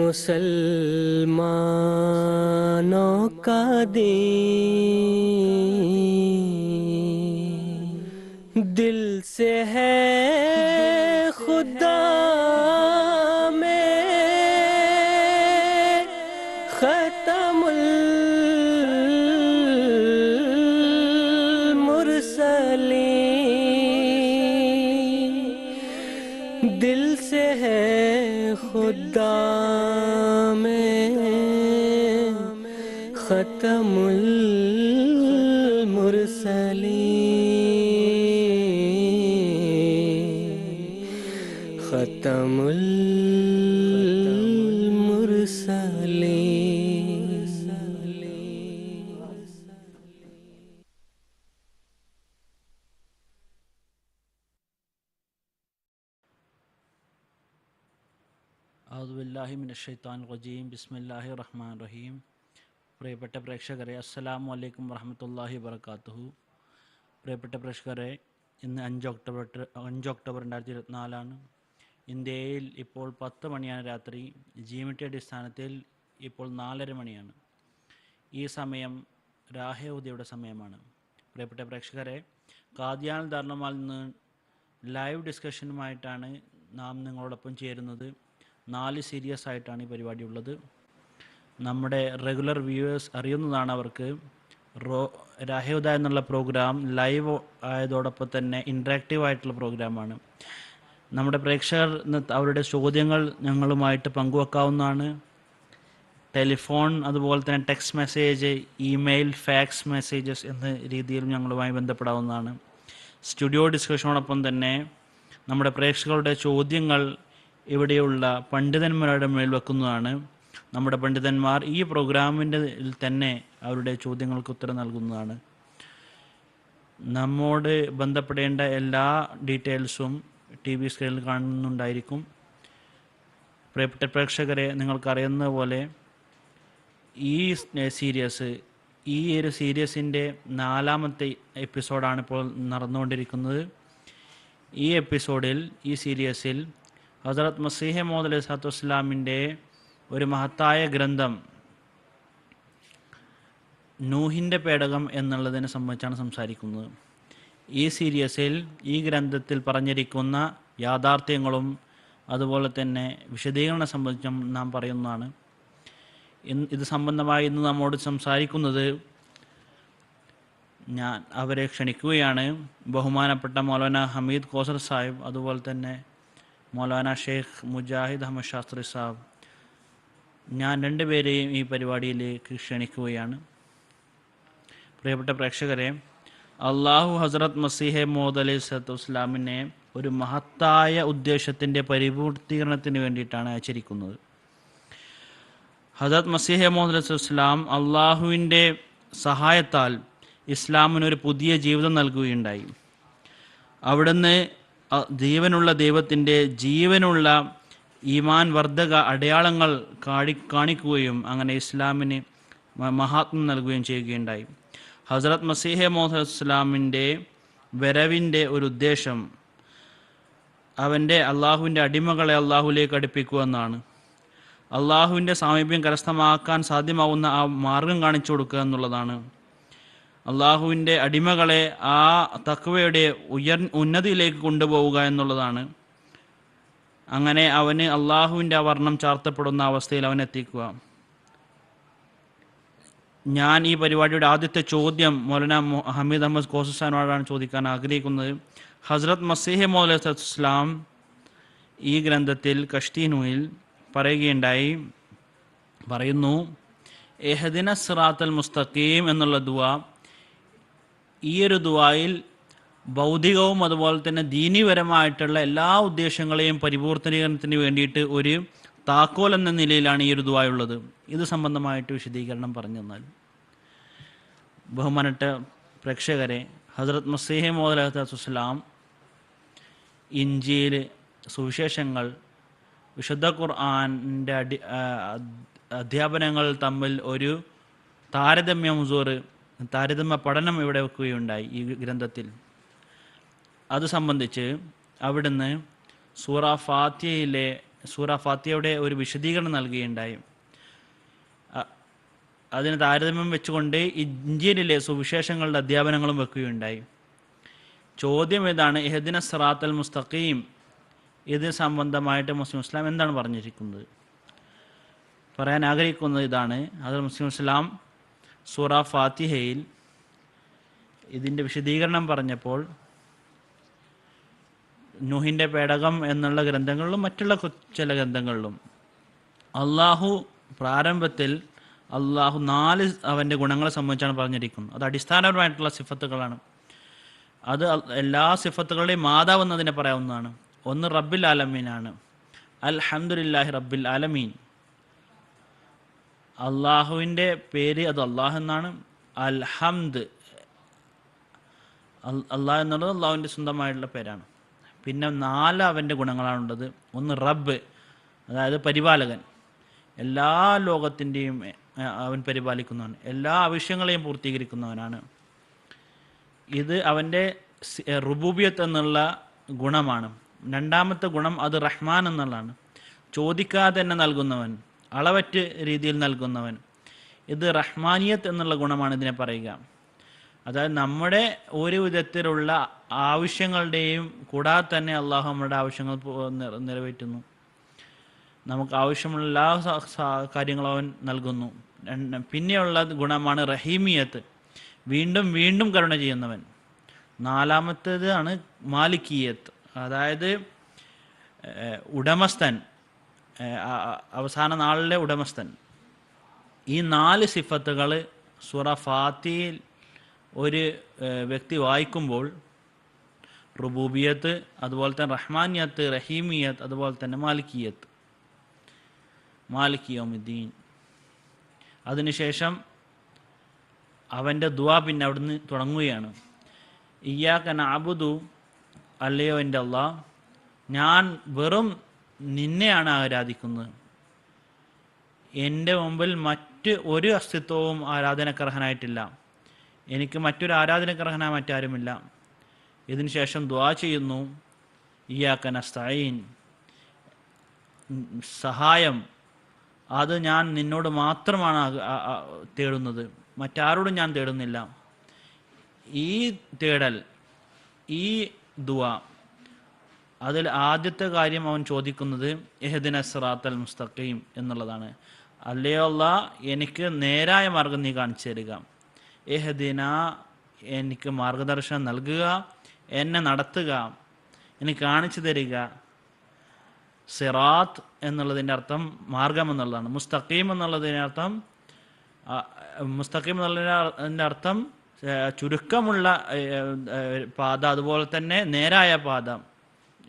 मुसलमानों का दीन दिल से है खुदा में खत्मुल मुरसलीन दिल से है खुदा में खत्मुल मुरसलीन खत्मुल मुरसलीन। ഔദുബില്ലാഹി മിനശ്ശൈത്വാനിർ റജീം ബിസ്മില്ലാഹിർ റഹ്മാനിർ റഹീം. പ്രിയപ്പെട്ട പ്രേക്ഷകരെ, അസ്സലാമു അലൈക്കും വറഹ്മത്തുള്ളാഹി വബറകാതുഹു. പ്രിയപ്പെട്ട പ്രേക്ഷകരെ, ഇന്ന് 5 ഒക്ടോബർ 2024 ഇന്ത്യയിൽ ഇപ്പോൾ 10 മണിയാണ് രാത്രി. GMT അടിസ്ഥാനത്തിൽ ഇപ്പോൾ 4:30 മണിയാണ്. ഈ സമയം രാഹുദയുടെ സമയമാണ്. പ്രിയപ്പെട്ട പ്രേക്ഷകരെ, ഖാദിയാൻ ധാരണമാൽ നിന്ന് ലൈവ് ഡിസ്കഷനുമായിട്ടാണ് നാം നിങ്ങളോടൊപ്പം ചേരുന്നത്. 4 സീരീസ് ആയിട്ടാണ് ഈ പരിപാടി ഉള്ളത്. നമ്മുടെ റെഗുലർ വ്യൂവേഴ്സ് അറിയുന്നതാണ് അവർക്ക്. രാഹുദ എന്നുള്ള പ്രോഗ്രാം ലൈവ് ആയതോടൊപ്പം തന്നെ ഇൻട്രാക്റ്റീവ് ആയിട്ടുള്ള പ്രോഗ്രാമാണ്. നമ്മുടെ പ്രേക്ഷകർ അവരുടെ ചോദ്യങ്ങൾ ഞങ്ങളുമായിട്ട് പങ്കുവെക്കാവുന്നതാണ്. ടെലിഫോൺ, അതുപോലെ തന്നെ text message, email, fax messages എന്ന രീതിയിൽ ഞങ്ങളുമായി ബന്ധപ്പെടാവുന്നതാണ്. സ്റ്റുഡിയോ ഡിസ്കഷനോടൊപ്പം തന്നെ നമ്മുടെ പ്രേക്ഷകരുടെ ചോദ്യങ്ങൾ ഇവിടെയുള്ള പണ്ഡിതന്മാരുടെ മേൽ വെക്കുന്നതാണ്. നമ്മുടെ പണ്ഡിതന്മാർ ഈ പ്രോഗ്രാമിൻ്റെ തന്നെ അവരുടെ ചോദ്യങ്ങൾക്ക് ഉത്തരം നൽകുന്നതാണ്. നമ്മോട് ബന്ധപ്പെടേണ്ട എല്ലാ ഡീറ്റെയിൽസും TV സ്ക്രീനിൽ കാണുന്നുണ്ടായിരിക്കും. പ്രിയപ്പെട്ട പ്രേക്ഷകരെ, നിങ്ങൾക്കറിയുന്ന പോലെ ഈ ഒരു സീരീസിൻ്റെ 4ാമത്തെ എപ്പിസോഡാണ് ഇപ്പോൾ നടന്നുകൊണ്ടിരിക്കുന്നത്. ഈ സീരീസിൽ ഹസ്രത്ത് മസീഹ് മൗഊദ് അലൈഹിസ്സലാത്തു വസ്സലാമിൻ്റെ ഒരു മഹത്തായ ഗ്രന്ഥം നൂഹിൻ്റെ പേടകം എന്നുള്ളതിനെ സംബന്ധിച്ചാണ് സംസാരിക്കുന്നത്. ഈ സീരീസിൽ ഈ ഗ്രന്ഥത്തിൽ പറഞ്ഞിരിക്കുന്ന യാഥാർത്ഥ്യങ്ങളും അതുപോലെ തന്നെ വിശദീകരണം സംബന്ധിച്ചും നാം പറയുന്നതാണ്. ഇത് സംബന്ധമായി ഇന്ന് നമ്മോട് സംസാരിക്കുന്നത് ഞാൻ അവരെ ക്ഷണിക്കുകയാണ്. ബഹുമാനപ്പെട്ട മൗലാന ഹമീദ് കോസർ സാഹിബ്, അതുപോലെ തന്നെ മൗലാന ഷെയ്ഖ് മുജാഹിദ് അഹമ്മദ് ശാസ്ത്രി സാഹിബ്, ഞാൻ രണ്ടുപേരെയും ഈ പരിപാടിയിലേക്ക് ക്ഷണിക്കുകയാണ്. പ്രിയപ്പെട്ട പ്രേക്ഷകരെ, അള്ളാഹു ഹസ്രത്ത് മസീഹ് മൗഊദ് അലൈഹിസ്സലാത്തു വസ്സലാമിനെ ഒരു മഹത്തായ ഉദ്ദേശത്തിൻ്റെ പരിപൂർത്തീകരണത്തിന് വേണ്ടിയിട്ടാണ് അയച്ചിരിക്കുന്നത്. ഹസ്രത്ത് മസീഹ് മൗഊദ് അലൈഹിസ്സലാത്തു വസ്സലാം അള്ളാഹുവിൻ്റെ സഹായത്താൽ ഇസ്ലാമിനൊരു പുതിയ ജീവിതം നൽകുകയുണ്ടായി. അവിടുന്ന് ജീവനുള്ള ദൈവത്തിൻ്റെ ജീവനുള്ള ഈമാൻ വർദ്ധക അടയാളങ്ങൾ കാണിക്കുകയും അങ്ങനെ ഇസ്ലാമിന് മഹാത്മ്യം നൽകുകയും ചെയ്യുകയുണ്ടായി. ഹസ്രത്ത് മസീഹ് മൗഊദ് അലൈഹിസ്സലാമിൻ്റെ വരവിൻ്റെ ഒരു ഉദ്ദേശം അള്ളാഹുവിൻ്റെ അടിമകളെ അള്ളാഹുവിലേക്ക് അടുപ്പിക്കുക എന്നാണ്. അള്ളാഹുവിൻ്റെ സാമീപ്യം കരസ്ഥമാക്കാൻ സാധ്യമാവുന്ന ആ മാർഗം കാണിച്ചു കൊടുക്കുക എന്നുള്ളതാണ്. അള്ളാഹുവിൻ്റെ അടിമകളെ ആ തഖ്വയുടെ ഉന്നതിയിലേക്ക് കൊണ്ടുപോവുക എന്നുള്ളതാണ്. അങ്ങനെ അവന് അള്ളാഹുവിൻ്റെ ആ വർണ്ണം ചാർത്തപ്പെടുന്ന അവസ്ഥയിൽ അവൻ എത്തിക്കുക. ഞാൻ ഈ പരിപാടിയുടെ ആദ്യത്തെ ചോദ്യം മൗലാന ഹമീദ് അഹമ്മദ് കോസസാനോടാണ് ചോദിക്കാൻ ആഗ്രഹിക്കുന്നത്. ഹസ്രത്ത് മസീഹ് മൗഊദ് അലൈഹിസ്സലാത്തു വസ്സലാം ഈ ഗ്രന്ഥത്തിൽ കഷ്തീനുയിൽ പറയുന്നു, ഇഹ്ദിന സിറാത്തൽ മുസ്തഖീം എന്നുള്ള ദുആ. ഈ ഒരു ദുആയിൽ ഭൗതികവും അതുപോലെ തന്നെ ദീനീപരമായിട്ടുള്ള എല്ലാ ഉദ്ദേശങ്ങളെയും പരിപൂർത്തീകരണത്തിന് വേണ്ടിയിട്ട് ഒരു താക്കോൽ എന്ന നിലയിലാണ് ഈ ഒരു ദുആ ഉള്ളത്. ഇത് സംബന്ധമായിട്ട് വിശദീകരണം പറഞ്ഞു തന്നാൽ. ബഹുമാനപ്പെട്ട പ്രേക്ഷകരെ, ഹസ്രത്ത് മസീഹ് മൗഊദ് അലൈഹിസ്സലാത്തു വസ്സലാം ഇഞ്ചീൽ, സുവിശേഷങ്ങൾ, വിശുദ്ധ ഖുർആൻ്റെ അധ്യാപനങ്ങൾ തമ്മിൽ ഒരു താരതമ്യ പഠനം ഇവിടെ വെക്കുകയുണ്ടായി ഈ ഗ്രന്ഥത്തിൽ. അത് സംബന്ധിച്ച് അവിടുന്ന് സൂറ ഫാത്തിഹയിലെ സൂറ ഫാത്തിഹയുടെ ഒരു വിശദീകരണം നൽകുകയുണ്ടായി. അതിന് താരതമ്യം വെച്ചുകൊണ്ട് ഇഞ്ചീലിലെ സുവിശേഷങ്ങളുടെ അധ്യാപനങ്ങളും വെക്കുകയുണ്ടായി. ചോദ്യം ഇതാണ്, ഇഹ്ദിന സിറാത്തൽ മുസ്തഖീം, ഇത് സംബന്ധമായിട്ട് മുസ്ലിം ഇസ്ലാം എന്താണ് പറഞ്ഞിരിക്കുന്നത്? പറയാൻ ആഗ്രഹിക്കുന്നത് ഇതാണ്, അത് മുസ്ലിം ഇസ്ലാം സൂറ ഫാത്തിഹയിൽ ഇതിൻ്റെ വിശദീകരണം പറഞ്ഞപ്പോൾ നൂഹിൻ്റെ പേടകം എന്നുള്ള ഗ്രന്ഥങ്ങളിലും മറ്റുള്ള ചില ഗ്രന്ഥങ്ങളിലും പ്രാരംഭത്തിൽ അള്ളാഹു 4 അവൻ്റെ ഗുണങ്ങളെ സംബന്ധിച്ചാണ് പറഞ്ഞിരിക്കുന്നത്. അത് അടിസ്ഥാനപരമായിട്ടുള്ള സിഫത്തുകളാണ്. അത് എല്ലാ സിഫത്തുകളുടെയും മാതാവ് എന്നതിനെ പറയാവുന്നതാണ്. ഒന്ന് റബ്ബിൽ ആലമീനാണ്. അൽഹംദുലില്ലാഹി റബ്ബിൽ ആലമീൻ. അള്ളാഹുവിൻ്റെ പേര് അത് അള്ളാഹ് എന്നാണ്. അൽഹംദ്, അള്ളാഹ് എന്നുള്ളത് അള്ളാഹുവിൻ്റെ സ്വന്തമായിട്ടുള്ള പേരാണ്. പിന്നെ 4 അവൻ്റെ ഗുണങ്ങളാണുള്ളത്. ഒന്ന് റബ്ബ്, അതായത് പരിപാലകൻ. എല്ലാ ലോകത്തിൻ്റെയും അവൻ പരിപാലിക്കുന്നവൻ, എല്ലാ ആവശ്യങ്ങളെയും പൂർത്തീകരിക്കുന്നവനാണ്. ഇത് അവൻ്റെ റുബൂബിയത്ത് എന്നുള്ള ഗുണമാണ്. രണ്ടാമത്തെ ഗുണം അത് റഹ്മാൻ എന്നുള്ളതാണ്. ചോദിക്കാതെ തന്നെ നൽകുന്നവൻ, അളവറ്റ രീതിയിൽ നൽകുന്നവൻ. ഇത് റഹ്മാനിയത്ത് എന്നുള്ള ഗുണമാണ് ഇതിനെ പറയുക. അതായത് നമ്മുടെ ഒരു വിധത്തിലുള്ള ആവശ്യങ്ങളുടെയും കൂടാതെ തന്നെ അള്ളാഹു നമ്മുടെ ആവശ്യങ്ങൾ നിറവേറ്റുന്നു. നമുക്ക് ആവശ്യമുള്ള എല്ലാ കാര്യങ്ങളും അവൻ നൽകുന്നു. പിന്നെയുള്ള ഗുണമാണ് റഹീമിയത്ത്, വീണ്ടും വീണ്ടും കരുണ ചെയ്യുന്നവൻ. നാലാമത്തേതാണ് മാലിക്കിയത്ത്, അതായത് ഉടമസ്ഥൻ, അവസാന നാളിലെ ഉടമസ്ഥൻ. ഈ 4 സിഫത്തുകൾ സൂറ ഫാത്തിഹയിൽ ഒരു വ്യക്തി വായിക്കുമ്പോൾ റുബൂബിയത്ത്, അതുപോലെ തന്നെ റഹ്മാനിയത്ത്, റഹീമിയത്ത്, അതുപോലെ തന്നെ മാലിക്കിയത്ത്, മാലിക് യൗമിദ്ദീൻ. അതിനുശേഷം അവൻ്റെ ദുആ പിന്നെ അവിടുന്ന് തുടങ്ങുകയാണ്. ഇയ്യാക നഅ്ബുദു, അല്ലയോ എൻ്റെ അല്ലാഹ്, ഞാൻ വെറും നിന്നെയാണ് ആരാധിക്കുന്നത്. എൻ്റെ മുമ്പിൽ മറ്റ് ഒരു അസ്തിത്വവും ആരാധനക്കർഹനായിട്ടില്ല. എനിക്ക് മറ്റൊരു ആരാധനക്കർഹനായ മറ്റാരുമില്ല. ഇതിനുശേഷം ദുആ ചെയ്യുന്നു, ഇയ്യാക നസ്തഈൻ, സഹായം അത് ഞാൻ നിന്നോട് മാത്രമാണ് തേടുന്നത്, മറ്റാരോടും ഞാൻ തേടുന്നില്ല. ഈ തേടൽ, ഈ ദുആ, അതിൽ ആദ്യത്തെ കാര്യം അവൻ ചോദിക്കുന്നത് ഇഹ്ദിന സിറാത്തൽ മുസ്തഖീം എന്നുള്ളതാണ്. അല്ലയോ അല്ലാഹ്, എനിക്ക് നേരായ മാർഗം നീ കാണിച്ചു തരിക. ഇഹ്ദിന, എനിക്ക് മാർഗദർശനം നൽകുക, എന്നെ നടത്തുക, എനിക്ക് കാണിച്ചു തരിക. സിറാത്ത് എന്നുള്ളതിൻ്റെ അർത്ഥം മാർഗം എന്നുള്ളതാണ്. മുസ്തഖീം എന്നുള്ളതിൻ്റെ അർത്ഥം ചുരുക്കമുള്ള പാത, അതുപോലെ തന്നെ നേരായ പാത,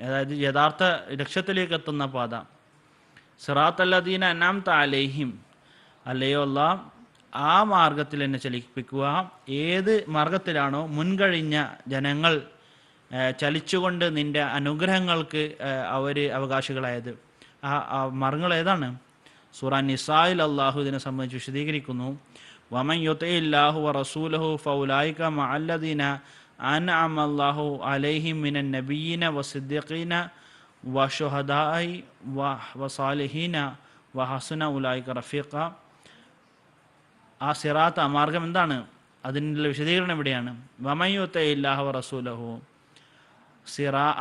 അതായത് യഥാർത്ഥ ലക്ഷ്യത്തിലേക്ക് എത്തുന്ന പാത. സിറാത്ത് അല്ലദീന അൻഅംത അലൈഹിം, അല്ലയോ അല്ലാഹ്, ആ മാർഗത്തിൽ എന്നെ ചലിപ്പിക്കുക. ഏത് മാർഗത്തിലാണോ മുൻകഴിഞ്ഞ ജനങ്ങൾ ചലിച്ചുകൊണ്ട് നിൻ്റെ അനുഗ്രഹങ്ങൾക്ക് അവർ അവകാശികളായത്, ആ മാർഗങ്ങൾ ഏതാണ്? സൂറ നിസായിൽ അള്ളാഹു ഇതിനെ സംബന്ധിച്ച് വിശദീകരിക്കുന്നു. വമൻ യുതിഇല്ലാഹു വറസൂലഹു ഫൗലൈക മഅല്ലദീന അൻഅമ അല്ലാഹു അലൈഹിം മിനൻ നബിയ്യിന വസിദ്ദീഖീന വശുഹദാഇ വസാലിഹീന വഹസുന ഉലൈക റഫീഖ. ആ സിറാത്ത്, ആ മാർഗം എന്താണ്? അതിനുള്ള വിശദീകരണം ഇവിടെയാണ്. വമൻ യുതിഇല്ലാഹു വറസൂലഹു,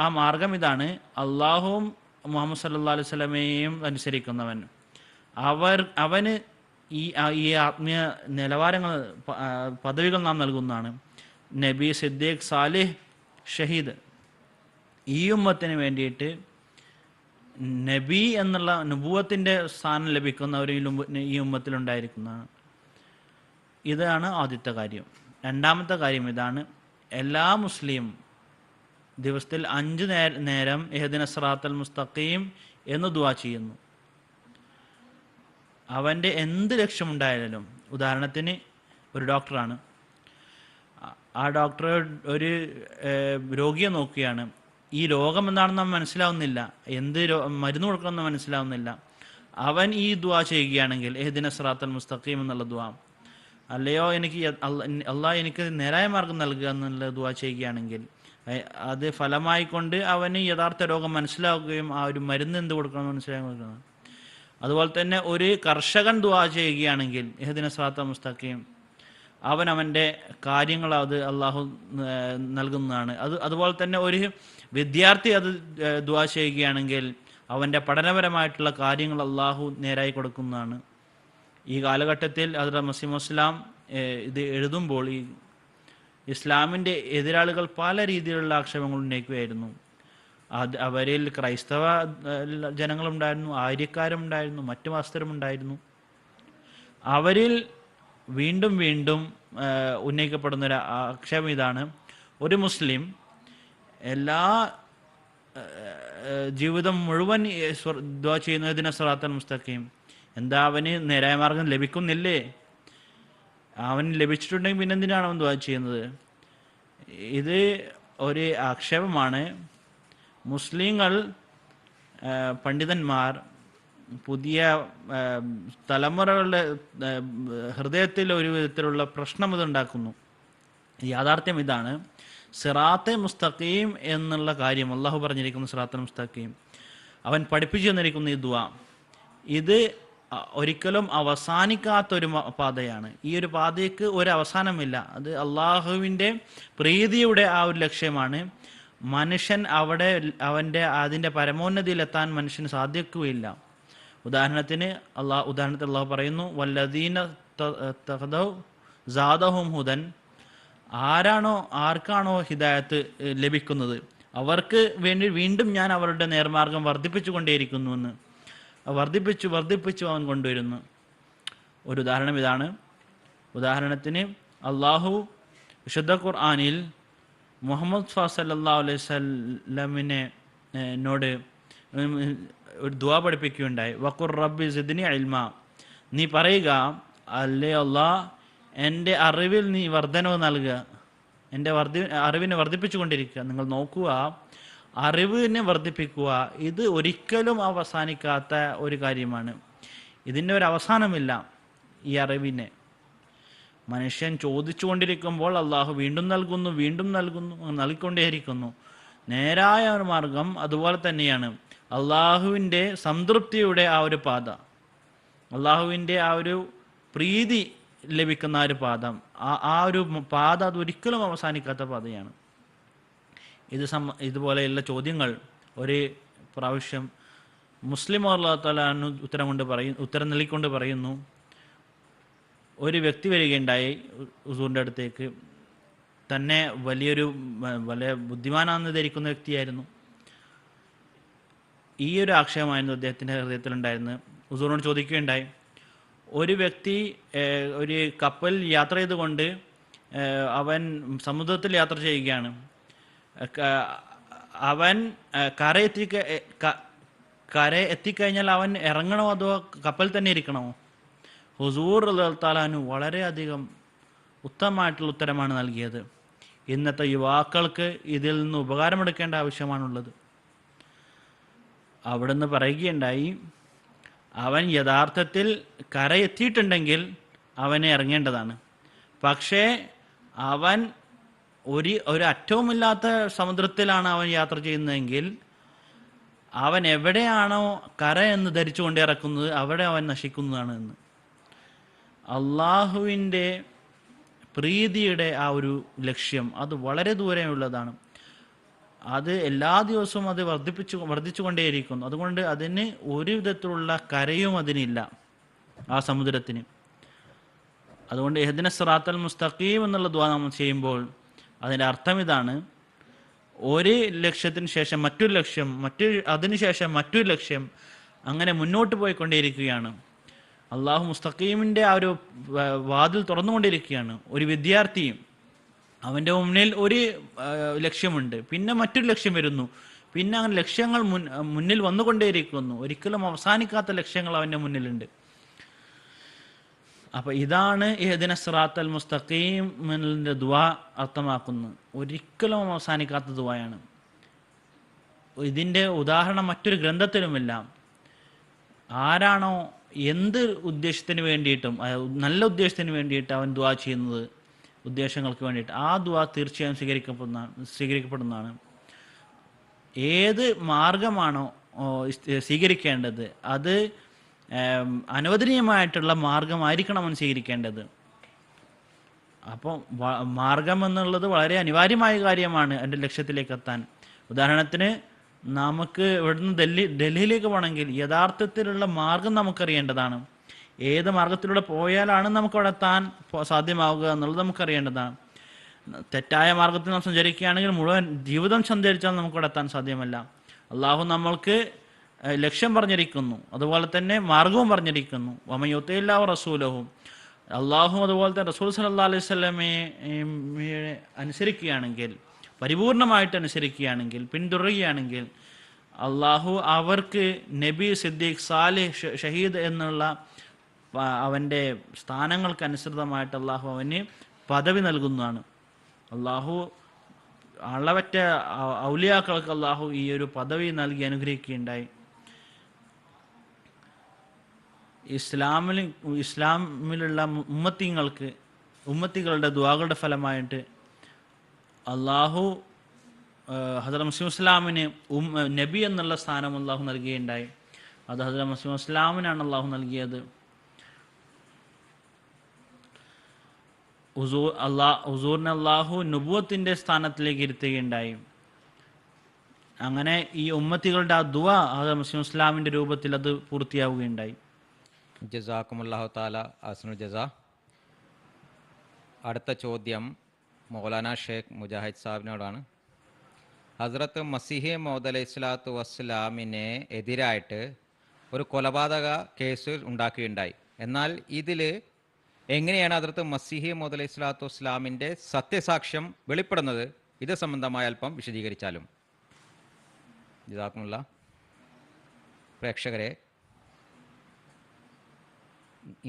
ആ മാർഗം ഇതാണ്: അള്ളാഹുവും മുഹമ്മദ് സല്ലല്ലാഹു അലൈഹി വസല്ലമയെയും അനുസരിക്കുന്നവൻ. അവന് ഈ ആത്മീയ നിലവാരങ്ങൾ, പദവികൾ നാം നൽകുന്നതാണ്. നബി, സിദ്ദീഖ്, സാലിഹ്, ഷഹീദ്. ഈ ഉമ്മത്തിന് വേണ്ടിയിട്ട് നബി എന്നുള്ള നുബുവത്തിൻ്റെ സ്ഥാനം ലഭിക്കുന്നവർ ഈ ഉമ്മത്തിലുണ്ടായിരിക്കുന്നതാണ്. ഇതാണ് ആദ്യത്തെ കാര്യം. രണ്ടാമത്തെ കാര്യം ഇതാണ്: എല്ലാ മുസ്ലിം ദിവസത്തിൽ 5 നേരം ഇഹ്ദിന സിറാത്തൽ മുസ്തഖീം എന്ന് ദുആ ചെയ്യുന്നു. അവൻ്റെ എന്ത് ലക്ഷ്യമുണ്ടായാലും, ഉദാഹരണത്തിന് ഒരു ഡോക്ടറാണ്, ആ ഡോക്ടർ ഒരു രോഗിയെ നോക്കുകയാണ്. ഈ രോഗം എന്താണെന്ന് അവൻ മനസ്സിലാവുന്നില്ല, എന്ത് മരുന്ന് കൊടുക്കണമെന്ന് മനസ്സിലാവുന്നില്ല. അവൻ ഈ ദുആ ചെയ്യുകയാണെങ്കിൽ ഇഹ്ദിന സിറാത്തൽ മുസ്തഖീം എന്നുള്ള ദുആ, അല്ലയോ എനിക്ക് അള്ളാഹ് എനിക്ക് നേരായ മാർഗം നൽകുക എന്നുള്ള ദുആ ചെയ്യുകയാണെങ്കിൽ, അത് ഫലമായിക്കൊണ്ട് അവന് യഥാർത്ഥ രോഗം മനസ്സിലാക്കുകയും ആ ഒരു മരുന്ന് എന്ത് കൊടുക്കണമെന്ന് മനസ്സിലാക്കുകയും. അതുപോലെ തന്നെ ഒരു കർഷകൻ ദുആ ചെയ്യുകയാണെങ്കിൽ ഇഹ്ദിന സിറാത്തൽ മുസ്തഖീം, അവൻ്റെ കാര്യങ്ങൾ അത് അള്ളാഹു നൽകുന്നതാണ്. അതുപോലെ തന്നെ ഒരു വിദ്യാർത്ഥി അത് ദുആ ചെയ്യുകയാണെങ്കിൽ അവൻ്റെ പഠനപരമായിട്ടുള്ള കാര്യങ്ങൾ അള്ളാഹു നേരായി കൊടുക്കുന്നതാണ്. ഈ കാലഘട്ടത്തിൽ ഹദ്റത്ത് മസീഹ് മൗഊദ് ഇസ്ലാം ഇത് എഴുതുമ്പോൾ ഈ ഇസ്ലാമിൻ്റെ എതിരാളികൾ പല രീതിയിലുള്ള ആക്ഷേപങ്ങൾ ഉന്നയിക്കുകയായിരുന്നു. അവരിൽ ക്രൈസ്തവ ജനങ്ങളുണ്ടായിരുന്നു, ആര്യക്കാരുണ്ടായിരുന്നു, മറ്റു മതസ്ഥരുമുണ്ടായിരുന്നു. അവരിൽ വീണ്ടും വീണ്ടും ഉന്നയിക്കപ്പെടുന്നൊരു ആക്ഷേപം ഇതാണ്: ഒരു മുസ്ലിം എല്ലാ ജീവിതം മുഴുവൻ ദുആ ചെയ്യുന്നതിന് സിറാത്തൽ മുസ്തഖീം, എന്താ അവന് നേരായ മാർഗം ലഭിക്കുന്നില്ലേ? അവന് ലഭിച്ചിട്ടുണ്ടെങ്കിൽ പിന്നെന്തിനാണ് അവൻ ദുആ ചെയ്യുന്നത്? ഇത് ഒരു ആക്ഷേപമാണ്. മുസ്ലിങ്ങൾ പണ്ഡിതന്മാർ പുതിയ തലമുറകളുടെ ഹൃദയത്തിൽ ഒരു വിധത്തിലുള്ള പ്രശ്നം ഇതുണ്ടാക്കുന്നു. യാഥാർത്ഥ്യം ഇതാണ്: സിറാത്തെ മുസ്തഖീം എന്നുള്ള കാര്യം അള്ളാഹു പറഞ്ഞിരിക്കുന്നു. സിറാത്തുൽ മുസ്തഖീം അവൻ പഠിപ്പിച്ചു തന്നിരിക്കുന്ന ഈ ദുആ, ഇത് ഒരിക്കലും അവസാനിക്കാത്തൊരു പാതയാണ്. ഈ ഒരു പാതയ്ക്ക് ഒരു അവസാനമില്ല. അത് അള്ളാഹുവിൻ്റെ പ്രീതിയുടെ ആ ഒരു ലക്ഷ്യമാണ്. മനുഷ്യൻ അവിടെ അതിൻ്റെ പരമോന്നതിയിലെത്താൻ മനുഷ്യന് സാധിക്കുകയില്ല. ഉദാഹരണത്തിന് അള്ളാഹു പറയുന്നു, വല്ലദീന തഖദൗ സാദഹും ഹുദൻ, ആർക്കാണോ ഹിദായത്ത് ലഭിക്കുന്നത് അവർക്ക് വേണ്ടി വീണ്ടും ഞാൻ അവരുടെ നേർമാർഗം വർദ്ധിപ്പിച്ചു കൊണ്ടേയിരിക്കുന്നുവെന്ന്. വർദ്ധിപ്പിച്ചു അവൻ കൊണ്ടുവരുന്നു. ഒരു ഉദാഹരണം ഇതാണ്. ഉദാഹരണത്തിന് അള്ളാഹു വിശുദ്ധ ഖുർആനിൽ മുഹമ്മദ് സല്ലല്ലാഹു അലൈഹി വസല്ലമിനോട് ഒരു ദുആ പഠിപ്പിക്കുകയുണ്ടായി. വഖുർ റബ്ബി സിദ്നി ഇൽമ, നീ പറയുക, അല്ലേ അല്ലാഹ്, എൻ്റെ അറിവിൽ നീ വർധനവ് നൽകുക, എൻ്റെ അറിവിനെ വർദ്ധിപ്പിച്ചു കൊണ്ടിരിക്കുക. നിങ്ങൾ നോക്കുക, അറിവിനെ വർദ്ധിപ്പിക്കുക, ഇത് ഒരിക്കലും അവസാനിക്കാത്ത ഒരു കാര്യമാണ്. ഇതിൻ്റെ ഒരു അവസാനമില്ല. ഈ അറിവിനെ മനുഷ്യൻ ചോദിച്ചു കൊണ്ടിരിക്കുമ്പോൾ അള്ളാഹു വീണ്ടും നൽകിക്കൊണ്ടേയിരിക്കുന്നു. നേരായ ഒരു മാർഗം അതുപോലെ തന്നെയാണ്. അള്ളാഹുവിൻ്റെ സംതൃപ്തിയുടെ ആ ഒരു പാത, അള്ളാഹുവിൻ്റെ ആ ഒരു പ്രീതി ലഭിക്കുന്ന ആ ഒരു പാദം, ആ ഒരു പാത അതൊരിക്കലും അവസാനിക്കാത്ത പാതയാണ്. ഇതുപോലെയുള്ള ചോദ്യങ്ങൾ ഒരു പ്രാവശ്യം മുസ്ലിം അല്ലാഹു തആല ഉത്തരം നൽകിക്കൊണ്ട് പറയുന്നു. ഒരു വ്യക്തി വരികയുണ്ടായി ഹുസൂറിൻ്റെ അടുത്തേക്ക്. തന്നെ വലിയ ബുദ്ധിമാനാണെന്ന് ധരിക്കുന്ന വ്യക്തിയായിരുന്നു. ഈ ഒരു ആക്ഷേപമായിരുന്നു അദ്ദേഹത്തിൻ്റെ ഹൃദയത്തിലുണ്ടായിരുന്നത്. ഹുസൂറിനോട് ചോദിക്കുകയുണ്ടായി, ഒരു വ്യക്തി ഒരു കപ്പൽ യാത്ര ചെയ്തുകൊണ്ട് അവൻ സമുദ്രത്തിൽ യാത്ര ചെയ്യുകയാണ്. അവൻ കര എത്തിക്കഴിഞ്ഞാൽ അവൻ ഇറങ്ങണോ അതോ കപ്പൽ തന്നെ ഇരിക്കണമോ? ഹുസൂർ റളിയല്ലാഹു തആല അൻഹു വളരെയധികം ഉത്തമമായിട്ടുള്ള ഉത്തരമാണ് നൽകിയത്. ഇന്നത്തെ യുവാക്കൾക്ക് ഇതിൽ നിന്ന് ഉപകാരമെടുക്കേണ്ട ആവശ്യമാണുള്ളത്. അവിടുന്ന് പറയുകയുണ്ടായി, അവൻ യഥാർത്ഥത്തിൽ കരയെത്തിയിട്ടുണ്ടെങ്കിൽ അവനെ ഇറങ്ങേണ്ടതാണ്. പക്ഷേ അവൻ ഒരു അറ്റവുമില്ലാത്ത സമുദ്രത്തിലാണ് അവൻ യാത്ര ചെയ്യുന്നതെങ്കിൽ അവൻ എവിടെയാണോ കര എന്ന് ധരിച്ചുകൊണ്ട് ഇറക്കുന്നത് അവിടെ അവൻ നശിക്കുന്നതാണ് എന്ന്. അള്ളാഹുവിൻ്റെ പ്രീതിയുടെ ആ ഒരു ലക്ഷ്യം അത് വളരെ ദൂരെയുള്ളതാണ്. അത് എല്ലാ ദിവസവും അത് വർദ്ധിച്ചു കൊണ്ടേയിരിക്കുന്നു. അതുകൊണ്ട് അതിന് ഒരു വിധത്തിലുള്ള കരയും അതിനില്ല, ആ സമുദ്രത്തിന്. അതുകൊണ്ട് ഇഹ്ദിന സിറാത്തൽ മുസ്തഖീം എന്നുള്ള ദുആ നമ്മൾ ചെയ്യുമ്പോൾ അതിൻ്റെ അർത്ഥം ഇതാണ്: ഒരു ലക്ഷ്യത്തിന് ശേഷം മറ്റൊരു ലക്ഷ്യം, അതിനുശേഷം മറ്റൊരു ലക്ഷ്യം, അങ്ങനെ മുന്നോട്ട് പോയിക്കൊണ്ടേയിരിക്കുകയാണ്. അള്ളാഹു മുസ്തഖീമിൻ്റെ ആ ഒരു വാതിൽ തുറന്നുകൊണ്ടിരിക്കുകയാണ്. ഒരു വിദ്യാർത്ഥിയും അവൻ്റെ മുന്നിൽ ഒരു ലക്ഷ്യമുണ്ട്, പിന്നെ മറ്റൊരു ലക്ഷ്യം വരുന്നു, പിന്നെ അങ്ങനെ ലക്ഷ്യങ്ങൾ മുന്നിൽ വന്നുകൊണ്ടേയിരിക്കുന്നു. ഒരിക്കലും അവസാനിക്കാത്ത ലക്ഷ്യങ്ങൾ അവൻ്റെ മുന്നിലുണ്ട്. അപ്പം ഇതാണ് ഇഹ്ദിന സിറാത്തൽ മുസ്തഖീമിൻ്റെ ദുആ അർത്ഥമാക്കുന്നത്. ഒരിക്കലും അവസാനിക്കാത്ത ദുആയാണ്. ഇതിൻ്റെ ഉദാഹരണം മറ്റൊരു ഗ്രന്ഥത്തിലുമില്ല. ആരാണോ എന്ത് ഉദ്ദേശത്തിന് വേണ്ടിയിട്ടും, നല്ല ഉദ്ദേശത്തിന് വേണ്ടിയിട്ട് അവൻ ദുആ ചെയ്യുന്നത്, ഉദ്ദേശങ്ങൾക്ക് വേണ്ടിയിട്ട് ആ ദുആ തീർച്ചയായും സ്വീകരിക്കപ്പെടുന്നതാണ്. ഏത് മാർഗമാണോ സ്വീകരിക്കേണ്ടത് അത് അനുവദനീയമായിട്ടുള്ള മാർഗമായിരിക്കണം അവൻ സ്വീകരിക്കേണ്ടത്. അപ്പോൾ മാർഗം എന്നുള്ളത് വളരെ അനിവാര്യമായ കാര്യമാണ് എൻ്റെ ലക്ഷ്യത്തിലേക്ക് എത്താൻ. ഉദാഹരണത്തിന് നമുക്ക് ഇവിടുന്ന് ഡൽഹിയിലേക്ക് പോകണമെങ്കിൽ യഥാർത്ഥത്തിലുള്ള മാർഗം നമുക്കറിയേണ്ടതാണ്. ഏത് മാർഗത്തിലൂടെ പോയാലാണ് നമുക്ക് അവിടെ എത്താൻ സാധ്യമാവുക എന്നുള്ളത് നമുക്കറിയേണ്ടതാണ്. തെറ്റായ മാർഗത്തിൽ നാം സഞ്ചരിക്കുകയാണെങ്കിൽ മുഴുവൻ ജീവിതം സഞ്ചരിച്ചാൽ നമുക്ക് അവിടെ എത്താൻ സാധ്യമല്ല. അള്ളാഹു നമ്മൾക്ക് ലക്ഷ്യം പറഞ്ഞിരിക്കുന്നു, അതുപോലെ തന്നെ മാർഗവും പറഞ്ഞിരിക്കുന്നു. വമയുത്തില്ലാഹു റസൂലഹു, അള്ളാഹു അതുപോലെ തന്നെ റസൂൽ സല്ലല്ലാഹു അലൈഹി വസല്ലമയെ അനുസരിക്കുകയാണെങ്കിൽ, പരിപൂർണമായിട്ട് അനുസരിക്കുകയാണെങ്കിൽ, പിന്തുടരുകയാണെങ്കിൽ അള്ളാഹു അവർക്ക് നബി, സിദ്ദീഖ്, സാലിഹ്, ഷഹീദ് എന്നുള്ള അവൻ്റെ സ്ഥാനങ്ങൾക്ക് അനുസൃതമായിട്ട് അള്ളാഹു അവന് പദവി നൽകുന്നതാണ്. അള്ളാഹു അളവറ്റ ഔലിയാക്കൾക്ക് അള്ളാഹു ഈ ഒരു പദവി നൽകി അനുഗ്രഹിക്കുകയുണ്ടായി. ഇസ്ലാമിലുള്ള ഉമ്മത്തികളുടെ ദുആകളുടെ ഫലമായിട്ട് അള്ളാഹു ഹസ്രത്ത് മസീഹ് ഇസ്ലാമിന് നബി എന്നുള്ള സ്ഥാനം അള്ളാഹു നൽകുകയുണ്ടായി. അത് ഹസ്രത്ത് മസീഹ് ഇസ്ലാമിനാണ് അള്ളാഹു നൽകിയത്. ഹുസൂറിനെ അള്ളാഹു നുബുവത്തിൻ്റെ സ്ഥാനത്തിലേക്ക് ഇരുത്തുകയുണ്ടായി. അങ്ങനെ ഈ ഉമ്മത്തികളുടെ ആ ദുആ ഹസ്രത്ത് മസീഹ് ഇസ്ലാമിൻ്റെ രൂപത്തിൽ അത് പൂർത്തിയാവുകയുണ്ടായി. ജസാക്കുമുല്ലാഹു തആല അസ്നുൽ ജസാ. അടുത്ത ചോദ്യം മൗലാന ഷേഖ് മുജാഹിദ് സാഹിബിനോടാണ്. ഹസ്രത്ത് മസീഹ് മൗദ് അലൈഹി സ്വലാത്തു വസ്സലാമിനെ എതിരായിട്ട് ഒരു കൊലപാതക കേസ് ഉണ്ടാക്കുകയുണ്ടായി. എന്നാൽ ഇതിൽ എങ്ങനെയാണ് ഹസ്രത്ത് മസീഹ് മൗദ് അലൈഹി സ്വലാത്തു വസ്സലാമിൻ്റെ സത്യസാക്ഷ്യം വെളിപ്പെടുന്നത്? ഇത് സംബന്ധമായ അല്പം വിശദീകരിച്ചാലും. ജസാക്കുമുല്ലാ. പ്രേക്ഷകരെ,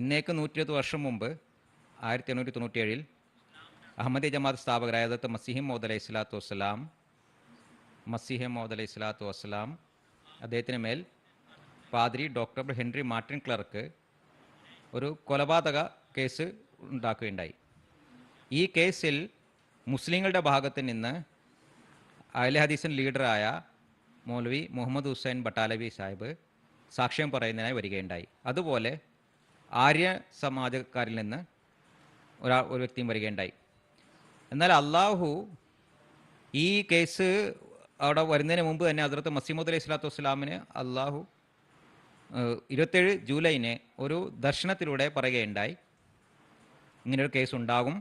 ഇന്നേക്ക് 120 വർഷം മുമ്പ് 1897 അഹമ്മദി ജമാഅത്ത് സ്ഥാപകരായ ഹസ്രത്ത് മസീഹ് മൗദ് അലൈഹി സ്വലാത്തു വസ്സലാം അദ്ദേഹത്തിന് മേൽ പാദ്രി ഡോക്ടർ ഹെൻറി മാർട്ടിൻ ക്ലർക്ക് ഒരു കൊലപാതക കേസ് ഉണ്ടാക്കുകയുണ്ടായി. ഈ കേസിൽ മുസ്ലിങ്ങളുടെ ഭാഗത്ത് നിന്ന് അഹ്ലെ ഹദീസിൻ ലീഡറായ മൗലവി മുഹമ്മദ് ഹുസൈൻ ബട്ടാലവി സാഹിബ് സാക്ഷ്യം പറയുന്നതിനായി വരികയുണ്ടായി. അതുപോലെ ആര്യ സമാജക്കാരിൽ നിന്ന് ഒരു വ്യക്തിയും വരികയുണ്ടായി. എന്നാൽ അള്ളാഹു ഈ കേസ് അവിടെ വരുന്നതിന് മുമ്പ് തന്നെ ഹസ്രത്ത് മസീഹ് മൗദ് അലൈഹി സ്വലാത്തു വസ്സലാമിന് അള്ളാഹു 27 ജൂലൈന് ഒരു ദർശനത്തിലൂടെ പറയുകയുണ്ടായി, ഇങ്ങനൊരു കേസ് ഉണ്ടാകും,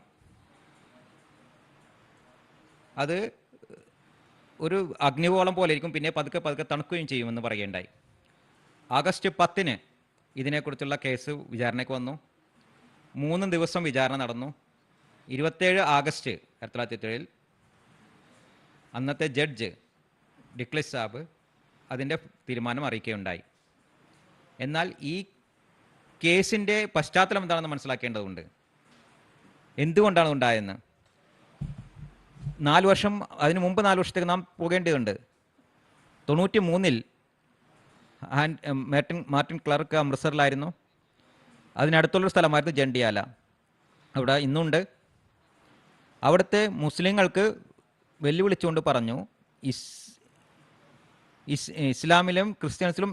അത് ഒരു അഗ്നിഗോളം പോലെ ഇരിക്കും, പിന്നെ പതുക്കെ പതുക്കെ തണുക്കുകയും ചെയ്യുമെന്ന് പറയുകയുണ്ടായി. ആഗസ്റ്റ് 10 ഇതിനെക്കുറിച്ചുള്ള കേസ് വിചാരണയ്ക്ക് വന്നു. 3 ദിവസം വിചാരണ നടന്നു. 27 ആഗസ്റ്റ് 1907 അന്നത്തെ ജഡ്ജ് ഡിക്ലിസ് സാബ് അതിൻ്റെ തീരുമാനം അറിയിക്കുകയുണ്ടായി. എന്നാൽ ഈ കേസിൻ്റെ പശ്ചാത്തലം എന്താണെന്ന് മനസ്സിലാക്കേണ്ടതുണ്ട്. എന്തുകൊണ്ടാണ് ഉണ്ടായതെന്ന്. 4 വർഷം, അതിന് മുമ്പ് 4 വർഷത്തേക്ക് നാം പോകേണ്ടതുണ്ട്. 93 മാർട്ടിൻ ക്ലർക്ക് അമൃത്സറിലായിരുന്നു. അതിനടുത്തുള്ളൊരു സ്ഥലമായിരുന്നു ജണ്ടിയാല. അവിടെ ഇന്നുണ്ട്. അവിടുത്തെ മുസ്ലിങ്ങൾക്ക് വെല്ലുവിളിച്ചുകൊണ്ട് പറഞ്ഞു, ഇസ്ലാമിലും ക്രിസ്ത്യൻസിലും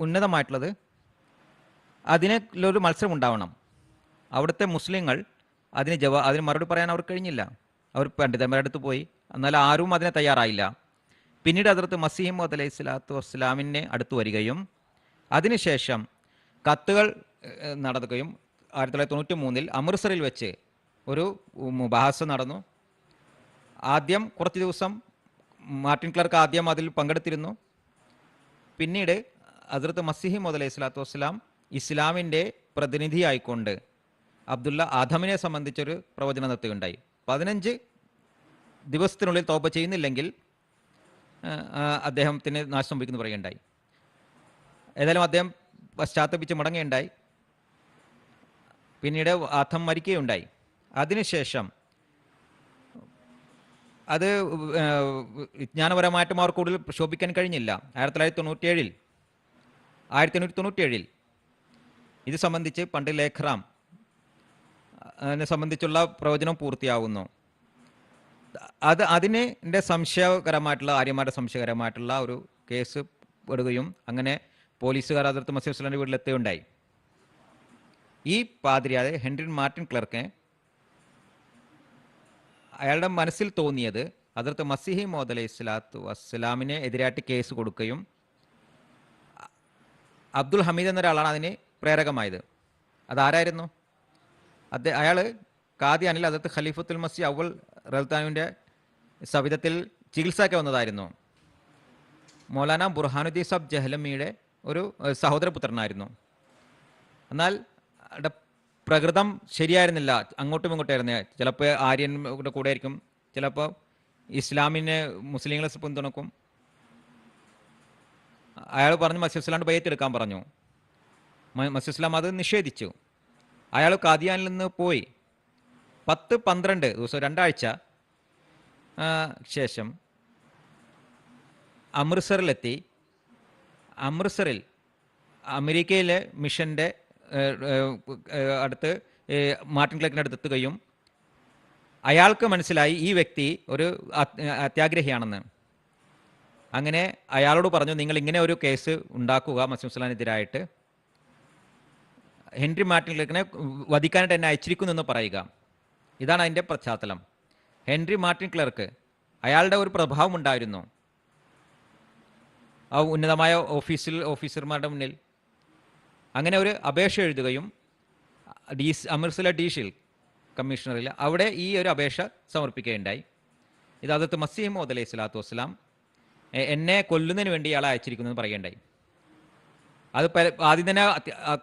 ഉന്നതമായിട്ടുള്ളത്, അതിനൊരു മത്സരം ഉണ്ടാവണം. അവിടുത്തെ മുസ്ലിങ്ങൾ അതിന് മറുപടി പറയാൻ അവർക്ക് കഴിഞ്ഞില്ല. അവർ പണ്ഡിതന്മാരുടെ അടുത്ത് പോയി, എന്നാൽ ആരും അതിനെ തയ്യാറായില്ല. പിന്നീട് ഹസ്രത്ത് മസീഹ് മൗദ് അലൈഹി സ്വലാത്തു വസ്സലാമിനെ അടുത്ത് വരികയും അതിനുശേഷം കത്തുകൾ നടത്തുകയും 1993 അമൃത്സറിൽ വെച്ച് ഒരു മുബാഹസ നടന്നു. ആദ്യം കുറച്ച് ദിവസം മാർട്ടിൻ ക്ലർക്ക് ആദ്യം അതിൽ പങ്കെടുത്തിരുന്നു. പിന്നീട് ഹസ്രത്ത് മസീഹ് മൗദ് അലൈഹി സ്വലാത്തു വസ്സലാം ഇസ്ലാമിൻ്റെ പ്രതിനിധിയായിക്കൊണ്ട് അബ്ദുള്ള ആദമിനെ സംബന്ധിച്ചൊരു പ്രവചനം നടത്തുകയുണ്ടായി. 15 ദിവസത്തിനുള്ളിൽ തൗബ ചെയ്യുന്നില്ലെങ്കിൽ അദ്ദേഹത്തിന് നാശം സംഭവിക്കുന്നു പറയുകയുണ്ടായി. ഏതായാലും അദ്ദേഹം പശ്ചാത്തപിച്ച് മടങ്ങുകയുണ്ടായി. പിന്നീട് ആദം മരിക്കുകയുണ്ടായി. അതിനുശേഷം അത് വിജ്ഞാനപരമായിട്ടും അവർക്ക് കൂടുതൽ പ്രക്ഷോഭിക്കാൻ കഴിഞ്ഞില്ല. 1897 ഇത് സംബന്ധിച്ച് പണ്ട് ലേഖറാം അതിനെ സംബന്ധിച്ചുള്ള പ്രവചനം പൂർത്തിയാവുന്നു. അതിൻ്റെ സംശയകരമായിട്ടുള്ള ആര്യന്മാരുടെ സംശയകരമായിട്ടുള്ള ഒരു കേസ് പെടുകയും അങ്ങനെ പോലീസുകാർ അതിർത്ത് മസീഹ് വസ്സലാമിൻ്റെ വീട്ടിലെത്തുകയുണ്ടായി. ഈ പാതിരിയായ ഹെൻറി മാർട്ടിൻ ക്ലർക്ക് അയാളുടെ മനസ്സിൽ തോന്നിയത് അതിർത്ത് മസീഹി മൗഊദ് അലൈഹി സ്വലാത്തു വസ്സലാമിനെ എതിരായിട്ട് കേസ് കൊടുക്കുകയും അബ്ദുൽ ഹമീദ് എന്നൊരാളാണ് അതിന് പ്രേരകമായത്. അതാരായിരുന്നു? അയാൾ ഖാദിയാനിൽ അതിർത്ത് ഖലീഫത്തുൽ മസീഹ് അവൽ റഹ്താനുവിൻ്റെ സവിധത്തിൽ ചികിത്സയ്ക്ക് വന്നതായിരുന്നു. മൗലാന ബുർഹാനുദ്ദീൻ സാബ് ജഹ്ലമിയുടെ ഒരു സഹോദരപുത്രനായിരുന്നു. എന്നാൽ പ്രകൃതം ശരിയായിരുന്നില്ല, അങ്ങോട്ടും ഇങ്ങോട്ടായിരുന്നു. ചിലപ്പോൾ ആര്യൻ്റെ കൂടെ ആയിരിക്കും, ചിലപ്പോൾ ഇസ്ലാമിനെ മുസ്ലിങ്ങളെ പിന്തുണക്കും. അയാൾ പറഞ്ഞു മസീഹ് വസ്സലാമിൻ്റെ ബൈഅത്ത് എടുക്കാൻ പറഞ്ഞു. മസീഹ് വസ്സലാം അത് നിഷേധിച്ചു. അയാൾ ഖാദിയാനിൽ നിന്ന് പോയി 10-12 ദിവസം 2 ആഴ്ച ശേഷം അമൃത്സറിലെത്തി. അമൃത്സറിൽ അമേരിക്കയിലെ മിഷൻ്റെ അടുത്ത് മാർട്ടിൻ ക്ലർക്കിൻ്റെ അടുത്തെത്തുകയും അയാൾക്ക് മനസ്സിലായി ഈ വ്യക്തി ഒരു അത്യാഗ്രഹിയാണെന്ന്. അങ്ങനെ അയാളോട് പറഞ്ഞു, നിങ്ങൾ ഇങ്ങനെ ഒരു കേസ് ഉണ്ടാക്കുക മസീഹ് വസ്സലാമിനെതിരായിട്ട്, ഹെൻറി മാർട്ടിൻ ക്ലർക്കിനെ വധിക്കാനായിട്ട് എന്നെ അയച്ചിരിക്കുന്നു എന്ന് പറയുക. ഇതാണ് അതിൻ്റെ പശ്ചാത്തലം. ഹെൻറി മാർട്ടിൻ ക്ലർക്ക് അയാളുടെ ഒരു പ്രഭാവം ഉണ്ടായിരുന്നു ആ ഉന്നതമായ ഓഫീസർമാരുടെ മുന്നിൽ. അങ്ങനെ ഒരു അപേക്ഷ എഴുതുകയും അമൃത്സറിലെ ഡീഷിൽ കമ്മീഷണറിൽ അവിടെ ഈ ഒരു അപേക്ഷ സമർപ്പിക്കുകയുണ്ടായി. ഇത് അതിർത്ത് മസീഹ് മൗഊദ് അലൈഹി സ്വലാത്തു വസ്സലാം എന്നെ കൊല്ലുന്നതിന് വേണ്ടി ഇയാളെ അയച്ചിരിക്കുന്നു എന്ന് പറയുകയുണ്ടായി. അത് ആദ്യം തന്നെ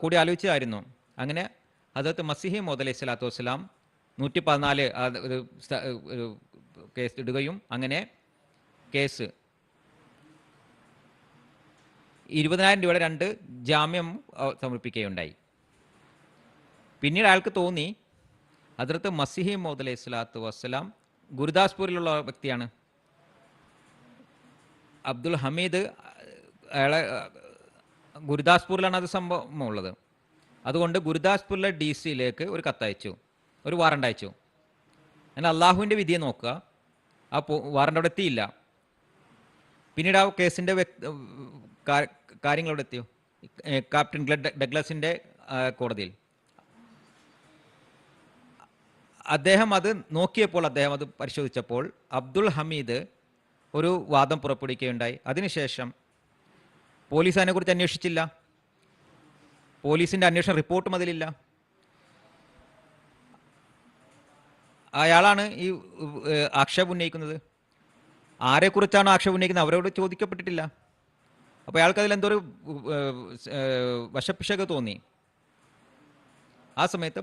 കൂടി ആലോചിച്ചതായിരുന്നു. അങ്ങനെ അതിർത്ത് മസീഹ് മൗഊദ് അലൈഹി സ്വലാത്തു വസ്സലാം 114 ഒരു കേസ് ഇടുകയും അങ്ങനെ കേസ് 20,000 രൂപയുടെ 2 ജാമ്യം സമർപ്പിക്കുകയുണ്ടായി. പിന്നീട് അയാൾക്ക് തോന്നി അതിർത്ത് മസീഹ് മൗഊദ് അലൈഹി സ്വലാത്തു വസ്സലാം ഗുരുദാസ്പൂരിലുള്ള വ്യക്തിയാണ്. അബ്ദുൽ ഹമീദ് അയാളെ ഗുരുദാസ്പൂരിലാണ് അത് സംഭവം ഉള്ളത്. അതുകൊണ്ട് ഗുരുദാസ്പൂരിലെ DC-യിലേക്ക് ഒരു കത്തയച്ചു, ഒരു വാറണ്ട് അയച്ചു. എന്നാൽ അള്ളാഹുവിൻ്റെ വിധിയെ നോക്കുക, ആ വാറണ്ട് അവിടെ എത്തിയില്ല. പിന്നീട് ആ കേസിൻ്റെ കാര്യങ്ങൾ അവിടെ എത്തിയോ? ക്യാപ്റ്റൻ ഡഗ്ലസിൻ്റെ കോടതിയിൽ. അദ്ദേഹം അത് നോക്കിയപ്പോൾ, അദ്ദേഹം അത് പരിശോധിച്ചപ്പോൾ അബ്ദുൽ ഹമീദ് ഒരു വാദം പുറപ്പെടുവിക്കുകയുണ്ടായി. അതിനുശേഷം പോലീസ് അതിനെക്കുറിച്ച് അന്വേഷിച്ചില്ല. പോലീസിൻ്റെ അന്വേഷണ റിപ്പോർട്ടും അതിലില്ല. അയാളാണ് ഈ ആക്ഷേപം ഉന്നയിക്കുന്നത്. ആരെക്കുറിച്ചാണ് ആക്ഷേപം ഉന്നയിക്കുന്നത് അവരോട് ചോദിക്കപ്പെട്ടിട്ടില്ല. അപ്പോൾ അയാൾക്ക് അതിലെന്തോ ഒരു വശപ്പിശക തോന്നി. ആ സമയത്ത്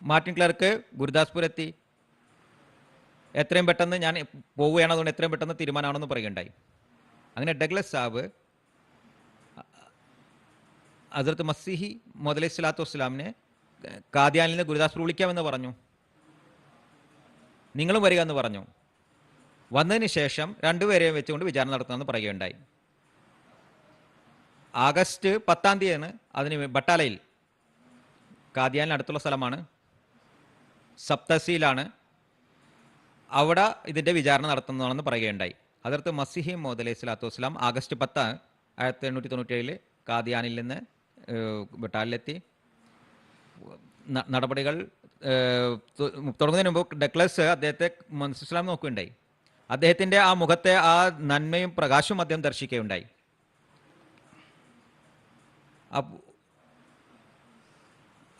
മാർട്ടിൻ ക്ലർക്ക് ഗുരുദാസ്പൂർ എത്തി. എത്രയും പെട്ടെന്ന് ഞാൻ പോവുകയാണ്, അതുകൊണ്ട് എത്രയും പെട്ടെന്ന് തീരുമാനമാണെന്ന് പറയുകയുണ്ടായി. അങ്ങനെ ഡഗ്ലസ് സാബ് ഹസ്രത്ത് മസീഹി മൗഊദ് അലൈഹി സ്വലാത്തു വസ്സലാമിനെ ഖാദിയാനിൽ നിന്ന് ഗുരുദാസ്പൂർ വിളിക്കാമെന്ന് പറഞ്ഞു. നിങ്ങളും വരിക എന്ന് പറഞ്ഞു. വന്നതിന് ശേഷം 2 പേരെയും വെച്ചുകൊണ്ട് വിചാരണ നടത്തുമെന്ന് പറയുകയുണ്ടായി. ആഗസ്റ്റ് 10-ാം തീയതിയാണ് അതിന് ബട്ടാലയിൽ, ഖാദിയാനിൽ അടുത്തുള്ള സ്ഥലമാണ്, സപ്തസിയിലാണ്, അവിടെ ഇതിൻ്റെ വിചാരണ നടത്തുന്നതാണെന്ന് പറയുകയുണ്ടായി. ഹസ്രത്ത് മസീഹി മൗഊദ് അലൈഹി സ്വലാത്തു വസ്സലാം ആഗസ്റ്റ് 10, 1897 ഖാദിയാനിൽ നിന്ന് ബട്ടാലിലെത്തി. നടപടികൾ തുടങ്ങുന്നതിന് മുമ്പ് ഡഗ്ലസ് അദ്ദേഹത്തെ മസീഹ് വസ്സലാം നോക്കുകയുണ്ടായി. അദ്ദേഹത്തിൻ്റെ ആ മുഖത്തെ ആ നന്മയും പ്രകാശവും അദ്ദേഹം ദർശിക്കുകയുണ്ടായി.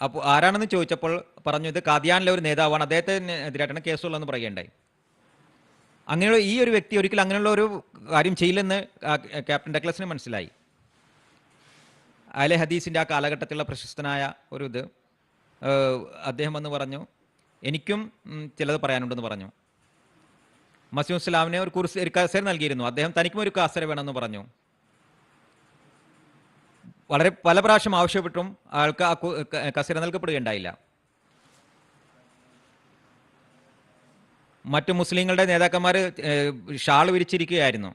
അപ്പോൾ ആരാണെന്ന് ചോദിച്ചപ്പോൾ പറഞ്ഞു, ഇത് ഖാദിയാനിലെ ഒരു നേതാവാണ്, അദ്ദേഹത്തിനെതിരായിട്ടാണ് കേസുള്ളതെന്ന് പറയുകയുണ്ടായി. അങ്ങനെയുള്ള ഈ ഒരു വ്യക്തി ഒരിക്കലും അങ്ങനെയുള്ള ഒരു കാര്യം ചെയ്യില്ലെന്ന് ക്യാപ്റ്റൻ ഡഗ്ലസിന് മനസ്സിലായി. അഹ്ലെ ഹദീസിൻ്റെ ആ കാലഘട്ടത്തിലുള്ള പ്രശസ്തനായ ഒരു അദ്ദേഹം വന്ന് പറഞ്ഞു, എനിക്കും ചിലത് പറയാനുണ്ടെന്ന് പറഞ്ഞു. മസീഹ് വസ്സലാമിനെ ഒരു കസേര നൽകിയിരുന്നു. അദ്ദേഹം തനിക്കും ഒരു കസേര വേണമെന്ന് പറഞ്ഞു. വളരെ പല പ്രാവശ്യം ആവശ്യപ്പെട്ടും ആൾക്ക് ആ കസേര നൽകപ്പെടുകയുണ്ടായില്ല. മറ്റു മുസ്ലിങ്ങളുടെ നേതാക്കന്മാർ ഷാൾ വിരിച്ചിരിക്കുകയായിരുന്നു.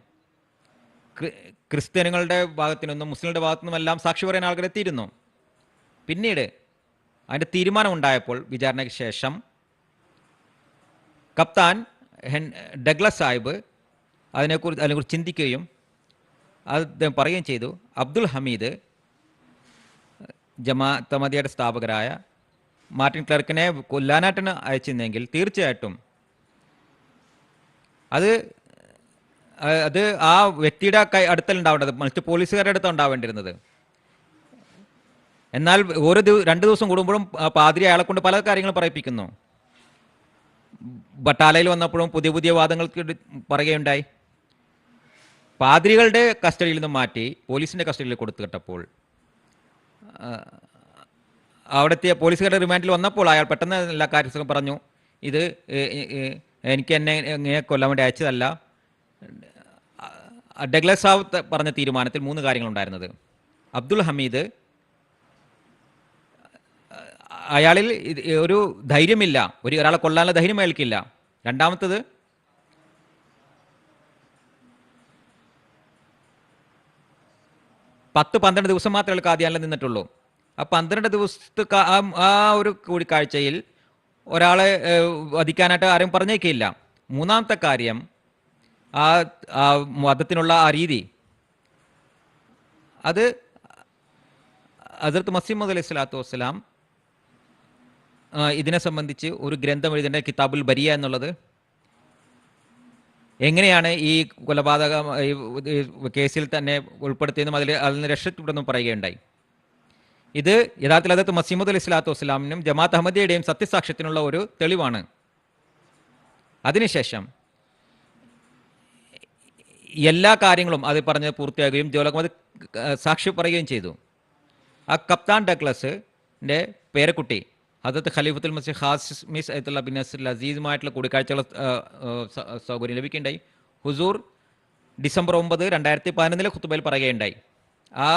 ക്രിസ്ത്യാനികളുടെ ഭാഗത്തു നിന്നും മുസ്ലിങ്ങളുടെ ഭാഗത്തു നിന്നും എല്ലാം സാക്ഷി പറയാൻ ആളുകൾ എത്തിയിരുന്നു. പിന്നീട് അതിൻ്റെ തീരുമാനം ഉണ്ടായപ്പോൾ വിചാരണയ്ക്ക് ശേഷം കപ്താൻ ഡഗ്ലസ് സാഹിബ് അതിനെക്കുറിച്ച് ചിന്തിക്കുകയും അദ്ദേഹം പറയുകയും ചെയ്തു, അബ്ദുൽ ഹമീദ് ജമാഅത്ത് അഹ്മദിയുടെ സ്ഥാപകരായ മാർട്ടിൻ ക്ലർക്കിനെ കൊല്ലാനായിട്ടാണ് അയച്ചിരുന്നെങ്കിൽ തീർച്ചയായിട്ടും അത് ആ വ്യക്തിയുടെ അടുത്തലുണ്ടാവേണ്ടത്, മറ്റ് പോലീസുകാരുടെ അടുത്ത് ഉണ്ടാവേണ്ടിരുന്നത്. എന്നാൽ ഓരോ 2 ദിവസം കൂടുമ്പോഴും പാതിരി അയാളെ കൊണ്ട് പല കാര്യങ്ങളും പറയിപ്പിക്കുന്നു. ബട്ടാലയിൽ വന്നപ്പോഴും പുതിയ പുതിയ വാദങ്ങൾക്ക് പറയുകയുണ്ടായി. പാതിരികളുടെ കസ്റ്റഡിയിൽ നിന്നും മാറ്റി പോലീസിൻ്റെ കസ്റ്റഡിയിൽ കൊടുത്തു കേട്ടപ്പോൾ അവിടുത്തെ പോലീസുകാരുടെ റിമാൻഡിൽ വന്നപ്പോൾ അയാൾ പെട്ടെന്ന് എല്ലാ കാര്യങ്ങളും പറഞ്ഞു, ഇത് എനിക്ക് എന്നെ ഇങ്ങനെ കൊല്ലാൻ വേണ്ടി അയച്ചതല്ല. ഡഗ്ലസ് സാഹിബ് പറഞ്ഞ തീരുമാനത്തിൽ 3 കാര്യങ്ങളുണ്ടായിരുന്നത്. അബ്ദുൽ ഹമീദ് അയാളിൽ ഒരു ധൈര്യമില്ല, ഒരാളെ കൊല്ലാനുള്ള ധൈര്യം അയാൾക്കില്ല. രണ്ടാമത്തത് പത്ത് 12 ദിവസം മാത്രമേ കാദിയാനിൽ നിന്നിട്ടുള്ളൂ. ആ 12 ദിവസത്തെ ആ ഒരു കൂടിക്കാഴ്ചയിൽ ഒരാളെ വധിക്കാനായിട്ട് ആരും പറഞ്ഞേക്കില്ല. മൂന്നാമത്തെ കാര്യം ആ മതത്തിനുള്ള ആ രീതി, അത് ഹസ്രത്ത് മസീഹ് മൗഊദ് അലൈഹി സ്വലാത്തു വസ്സലാം ഇതിനെ സംബന്ധിച്ച് ഒരു ഗ്രന്ഥം എഴുതേണ്ട കിതാബുൽ ബരിയ എന്നുള്ളത്, എങ്ങനെയാണ് ഈ കൊലപാതക കേസിൽ തന്നെ ഉൾപ്പെടുത്തിയെന്നും അതിൽ നിന്ന് രക്ഷപ്പെടുമെന്നും പറയുകയുണ്ടായി. ഇത് യഥാർത്ഥത്തിൽ ഹസ്രത്ത് മസീഹ് മൗഊദ് അലൈഹി സ്വലാത്തു വസ്സലാമിനും ജമാഅത്ത് അഹ്മദിയുടെയും സത്യസാക്ഷ്യത്തിനുള്ള ഒരു തെളിവാണ്. അതിനുശേഷം എല്ലാ കാര്യങ്ങളും അത് പറഞ്ഞ് പൂർത്തിയാകുകയും ജോലകമത് സാക്ഷി പറയുകയും ചെയ്തു. ആ കപ്താൻ ഡഗ്ലസിൻ്റെ പേരക്കുട്ടി ഹദരത്ത് ഖലീഫത്തുൽ മസീഹ് ഖാസിസ് അയ്യത്തുള്ള ബിൻ നസറുൽ അസീസുമായിട്ടുള്ള കൂടിക്കാഴ്ചകൾ സൗകര്യം ലഭിക്കുകയുണ്ടായി. ഹുസൂർ ഡിസംബർ 9, 2011 ഖുതുബയിൽ പറയുകയുണ്ടായി. ആ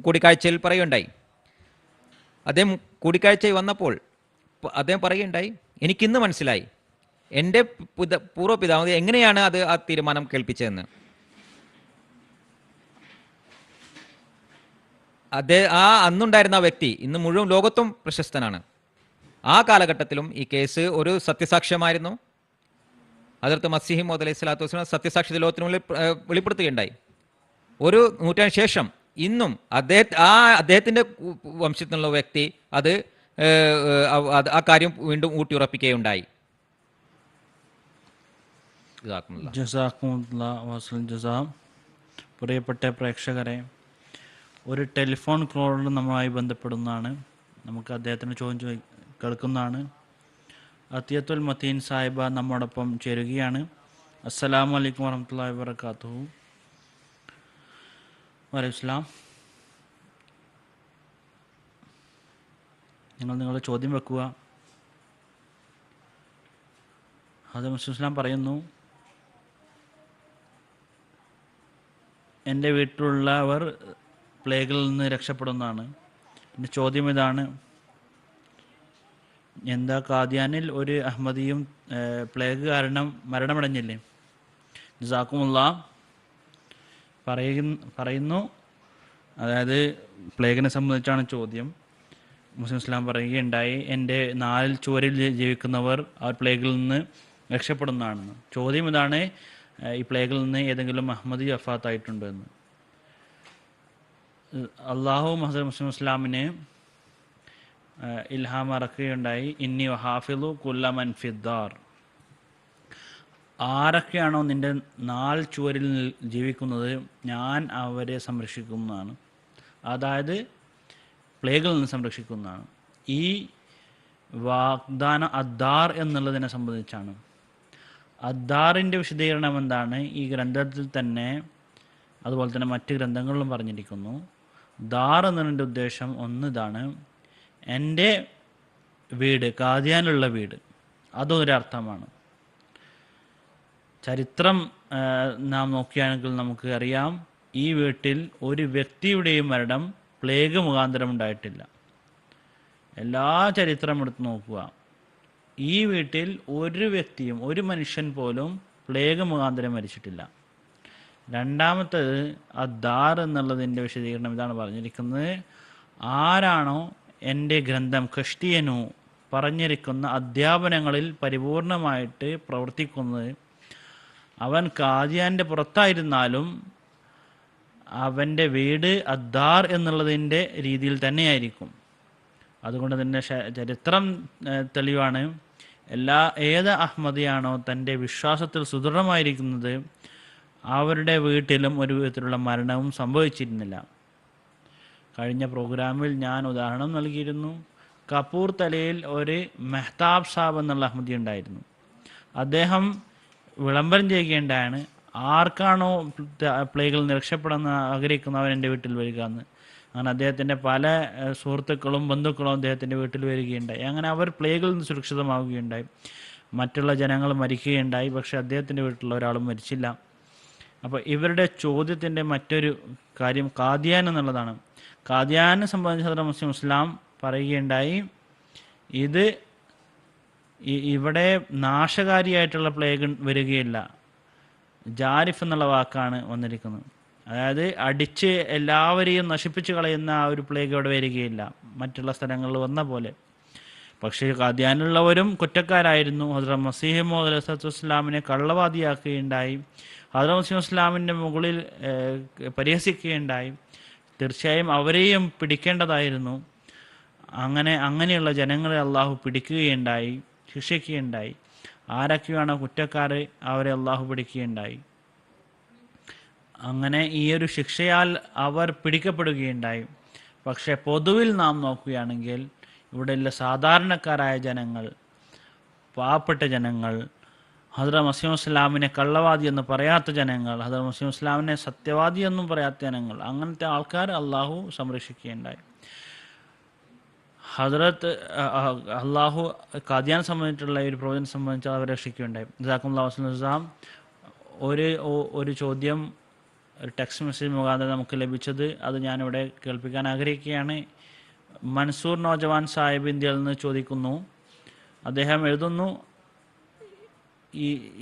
കൂടിക്കാഴ്ചയിൽ പറയുകയുണ്ടായി. അദ്ദേഹം കൂടിക്കാഴ്ചയിൽ വന്നപ്പോൾ അദ്ദേഹം പറയുകയുണ്ടായി, എനിക്കിന്ന് മനസ്സിലായി എൻ്റെ പൂർവ്വപിതാവ് എങ്ങനെയാണ് ആ തീരുമാനം കേൾപ്പിച്ചതെന്ന്. അന്നുണ്ടായിരുന്ന ആ വ്യക്തി ഇന്ന് മുഴുവൻ ലോകത്തും പ്രശസ്തനാണ്. ആ കാലഘട്ടത്തിലും ഈ കേസ് ഒരു സത്യസാക്ഷ്യമായിരുന്നു. ഹദ്റത്ത് മസീഹ് മൗഊദ് അലൈഹി സ്വലാത്തു വസ്സലാം സത്യസാക്ഷ്യത്തെ ലോകത്തിന് മുന്നിൽ വെളിപ്പെടുത്തുകയുണ്ടായി. ഒരു നൂറ്റാണ്ടിന് ശേഷം ഇന്നും അദ്ദേഹത്തിൻ്റെ വംശത്തിൽ നിന്നുള്ള വ്യക്തി ആ കാര്യം വീണ്ടും ഊട്ടിയുറപ്പിക്കുകയുണ്ടായി. പ്രിയപ്പെട്ട പ്രേക്ഷകരെ, ഒരു ടെലിഫോൺ കോൾ നമ്മളുമായി ബന്ധപ്പെടുന്നതാണ്. നമുക്ക് അദ്ദേഹത്തിന് ചോദ്യം കേൾക്കുന്നതാണ്. അത്തിയത്തുൽ മതീൻ സാഹിബ നമ്മോടൊപ്പം ചേരുകയാണ്. അസ്സലാമു അലൈക്കും വറഹ്മത്തുള്ളാഹി വബറകാതുഹു. വലൈക്കുസ്സലാം. നിങ്ങളുടെ ചോദ്യം വെക്കുക. ഹദരത്ത് മുഹമ്മദ് ഇസ്ലാം പറയുന്നു, എൻ്റെ വീട്ടിലുള്ളവർ പ്ലേഗിൽ നിന്ന് രക്ഷപ്പെടുന്നതാണ്. എൻ്റെ ചോദ്യം ഇതാണ്, എന്താ കാദിയാനിൽ ഒരു അഹമ്മദിയും പ്ലേഗ് കാരണം മരണമടഞ്ഞില്ലേ? ജസാക്കുമുല്ലാഹ്. പറയുന്നു, അതായത് പ്ലേഗിനെ സംബന്ധിച്ചാണ് ചോദ്യം. മുസ്ലിം ഇസ്ലാം പറയുകയുണ്ടായി, എൻ്റെ 4 ചുവരിൽ ജീവിക്കുന്നവർ ആ പ്ലേഗിൽ നിന്ന് രക്ഷപ്പെടുന്നതാണെന്ന്. ചോദ്യം ഇതാണ്, ഈ പ്ലേഗിൽ നിന്ന് ഏതെങ്കിലും അഹമ്മദി വഫാത്തായിട്ടുണ്ടോ എന്ന്. അള്ളാഹു ഹസ്രത്ത് മുസ്ലിം ഇസ്ലാമിന് ഇൽഹാം ഇറക്കുകയുണ്ടായി, ഇന്നി വഹാഫിളു കുല്ല മൻ ഫിദ്ദാർ. ആരൊക്കെയാണോ നിൻ്റെ 4 ചുവരിൽ ജീവിക്കുന്നത് ഞാൻ അവരെ സംരക്ഷിക്കുന്നതാണ്. അതായത് പ്ലേഗിൽ നിന്ന് സംരക്ഷിക്കുന്നതാണ്. ഈ വാഗ്ദാനം അദ്ദാർ എന്നുള്ളതിനെ സംബന്ധിച്ചാണ്. അദ്ദാറിൻ്റെ വിശദീകരണം എന്താണ്? ഈ ഗ്രന്ഥത്തിൽ തന്നെ, അതുപോലെ തന്നെ മറ്റ് ഗ്രന്ഥങ്ങളിലും പറഞ്ഞിരിക്കുന്നു. ദാർ എന്നതിൻ്റെ ഉദ്ദേശം ഇതാണ്, എൻ്റെ വീട്, കാദിയാനുള്ള വീട്, അതൊരർത്ഥമാണ്. ചരിത്രം നാം നോക്കുകയാണെങ്കിൽ നമുക്ക് അറിയാം, ഈ വീട്ടിൽ ഒരു വ്യക്തിയുടെയും മരണം പ്ലേഗ് മുഖാന്തരം ഉണ്ടായിട്ടില്ല. എല്ലാ ചരിത്രം എടുത്ത് നോക്കുക, ഈ വീട്ടിൽ ഒരു വ്യക്തിയും, ഒരു മനുഷ്യൻ പോലും പ്ലേഗ് മുഖാന്തരം മരിച്ചിട്ടില്ല. രണ്ടാമത്തേത് അദ്ദാർ എന്നുള്ളതിൻ്റെ വിശദീകരണം ഇതാണ് പറഞ്ഞിരിക്കുന്നത്, ആരാണോ എൻ്റെ ഗ്രന്ഥം ക്രിസ്ത്യനു പറഞ്ഞിരിക്കുന്ന അധ്യാപനങ്ങളിൽ പരിപൂർണമായിട്ട് പ്രവർത്തിക്കുന്നത്, അവൻ കാദിയാൻ്റെ പുറത്തായിരുന്നാലും അവൻ്റെ വീട് അദ്ദാർ എന്നുള്ളതിൻ്റെ രീതിയിൽ തന്നെയായിരിക്കും. അതുകൊണ്ട് തന്നെ ചരിത്രം തെളിവാണ്. ഏത് അഹമ്മദിയാണോ തൻ്റെ വിശ്വാസത്തിൽ സുദൃഢമായിരിക്കുന്നത് അവരുടെ വീട്ടിലും ഒരു വിധത്തിലുള്ള മരണവും സംഭവിച്ചിരുന്നില്ല. കഴിഞ്ഞ പ്രോഗ്രാമിൽ ഞാൻ ഉദാഹരണം നൽകിയിരുന്നു. കപൂർ തലയിൽ ഒരു മെഹ്താബ് സാബ് എന്നുള്ള അഹമ്മദി ഉണ്ടായിരുന്നു. അദ്ദേഹം വിളംബരം ചെയ്യുകയുണ്ടായാണ്, ആർക്കാണോ പ്ലേഗിൽ നിന്ന് രക്ഷപ്പെടാൻ ആഗ്രഹിക്കുന്നവൻ എൻ്റെ വീട്ടിൽ വരിക എന്ന്. അങ്ങനെ അദ്ദേഹത്തിൻ്റെ പല സുഹൃത്തുക്കളും ബന്ധുക്കളും അദ്ദേഹത്തിൻ്റെ വീട്ടിൽ വരികയുണ്ടായി. അങ്ങനെ അവർ പ്ലേഗിൽ നിന്ന് സുരക്ഷിതമാവുകയുണ്ടായി. മറ്റുള്ള ജനങ്ങൾ മരിക്കുകയുണ്ടായി, പക്ഷേ അദ്ദേഹത്തിൻ്റെ വീട്ടിലുള്ള ഒരാളും മരിച്ചില്ല. അപ്പോൾ ഇവരുടെ ചോദ്യത്തിൻ്റെ മറ്റൊരു കാര്യം കാദിയാൻ എന്നുള്ളതാണ്. കാദിയാനെ സംബന്ധിച്ച് മുസ്ലിം ഇസ്ലാം പറയുകയുണ്ടായി, ഇത് ഇവിടെ നാശകാരിയായിട്ടുള്ള പ്ലേഗ് വരികയില്ല. ജാരിഫ് എന്നുള്ള വാക്കാണ് വന്നിരിക്കുന്നത്. അതായത് അടിച്ച് എല്ലാവരെയും നശിപ്പിച്ച് കളയുന്ന ആ ഒരു പ്ലേഗ് ഇവിടെ വരികയില്ല, മറ്റുള്ള സ്ഥലങ്ങളിൽ വന്ന പോലെ. പക്ഷേ കാദിയാനുള്ളവരും കുറ്റക്കാരായിരുന്നു. ഹദ്റത്ത് മസീഹ് മൗഊദ് അലൈഹിസ്സലാത്തു വസ്സലാമിനെ കള്ളവാദിയാക്കുകയുണ്ടായി. ഹദ്റത്ത് മസീഹ് ഇസ്ലാമിൻ്റെ മുകളിൽ പരിഹസിക്കുകയുണ്ടായി. തീർച്ചയായും അവരെയും പിടിക്കേണ്ടതായിരുന്നു. അങ്ങനെയുള്ള ജനങ്ങളെ അള്ളാഹു പിടിക്കുകയുണ്ടായി, ശിക്ഷിക്കുകയുണ്ടായി. ആരൊക്കെയാണോ കുറ്റക്കാർ അവരെ അള്ളാഹു പിടിക്കുകയുണ്ടായി. അങ്ങനെ ഈ ഒരു ശിക്ഷയാൽ അവർ പിടിക്കപ്പെടുകയുണ്ടായി. പക്ഷേ പൊതുവിൽ നാം നോക്കുകയാണെങ്കിൽ ഇവിടെയുള്ള സാധാരണക്കാരായ ജനങ്ങൾ, പാവപ്പെട്ട ജനങ്ങൾ, ഹദ്റത്ത് മസീഹ് ഇസ്ലാമിനെ കള്ളവാദി എന്ന് പറയാത്ത ജനങ്ങൾ, ഹദ്റത്ത് മസീഹ് ഇസ്ലാമിനെ സത്യവാദി എന്നും പറയാത്ത ജനങ്ങൾ, അങ്ങനത്തെ ആൾക്കാർ അള്ളാഹു സംരക്ഷിക്കുകയുണ്ടായി. ഹദ്റത്ത് അള്ളാഹു ഖാദിയാനെ സംബന്ധിച്ചുള്ള ഒരു പ്രവചനം സംബന്ധിച്ച് അവരെ രക്ഷിക്കുകയുണ്ടായി. ജസാക്കുമുല്ലാഹ്. ഒരു ചോദ്യം ഒരു ടെക്സ്റ്റ് മെസ്സേജ് മുഖാന്തരം നമുക്ക് ലഭിച്ചത്, അത് ഞാനിവിടെ കേൾപ്പിക്കാൻ ആഗ്രഹിക്കുകയാണ്. മൻസൂർ നോജവാൻ സാഹിബ് ഇന്ത്യയിൽ നിന്ന് ചോദിക്കുന്നു. അദ്ദേഹം എഴുതുന്നു,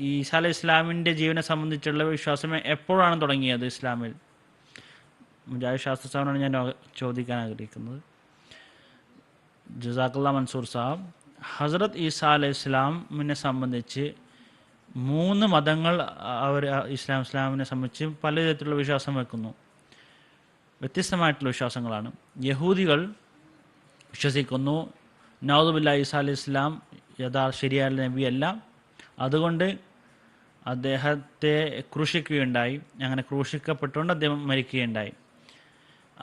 ഈസാ അലൈഹി ഇസ്ലാമിൻ്റെ ജീവനെ സംബന്ധിച്ചുള്ള വിശ്വാസം എപ്പോഴാണ് തുടങ്ങിയത് ഇസ്ലാമിൽ? മുജാഹിദ് ശാസ്ത്ര സാഹിബിനാണ് ഞാൻ ചോദിക്കാൻ ആഗ്രഹിക്കുന്നത്. ജസാഖുല്ലാ മൻസൂർ സാഹിബ്, ഹസ്രത്ത് ഈസാ അലൈഹി ഇസ്ലാമിനെ സംബന്ധിച്ച് 3 മതങ്ങൾ അവർ ഇസ്ലാമിനെ സംബന്ധിച്ച് പല വിധത്തിലുള്ള വിശ്വാസം വെക്കുന്നു. വ്യത്യസ്തമായിട്ടുള്ള വിശ്വാസങ്ങളാണ്. യഹൂദികൾ വിശ്വസിക്കുന്നു നഊദു ബില്ലാഹി ഈസാ അലൈഹി ഇസ്ലാം ശരിയായ നബിയല്ല, അതുകൊണ്ട് അദ്ദേഹത്തെ ക്രൂശിക്കുകയുണ്ടായി. അങ്ങനെ ക്രൂശിക്കപ്പെട്ടുകൊണ്ട് അദ്ദേഹം മരിക്കുകയുണ്ടായി.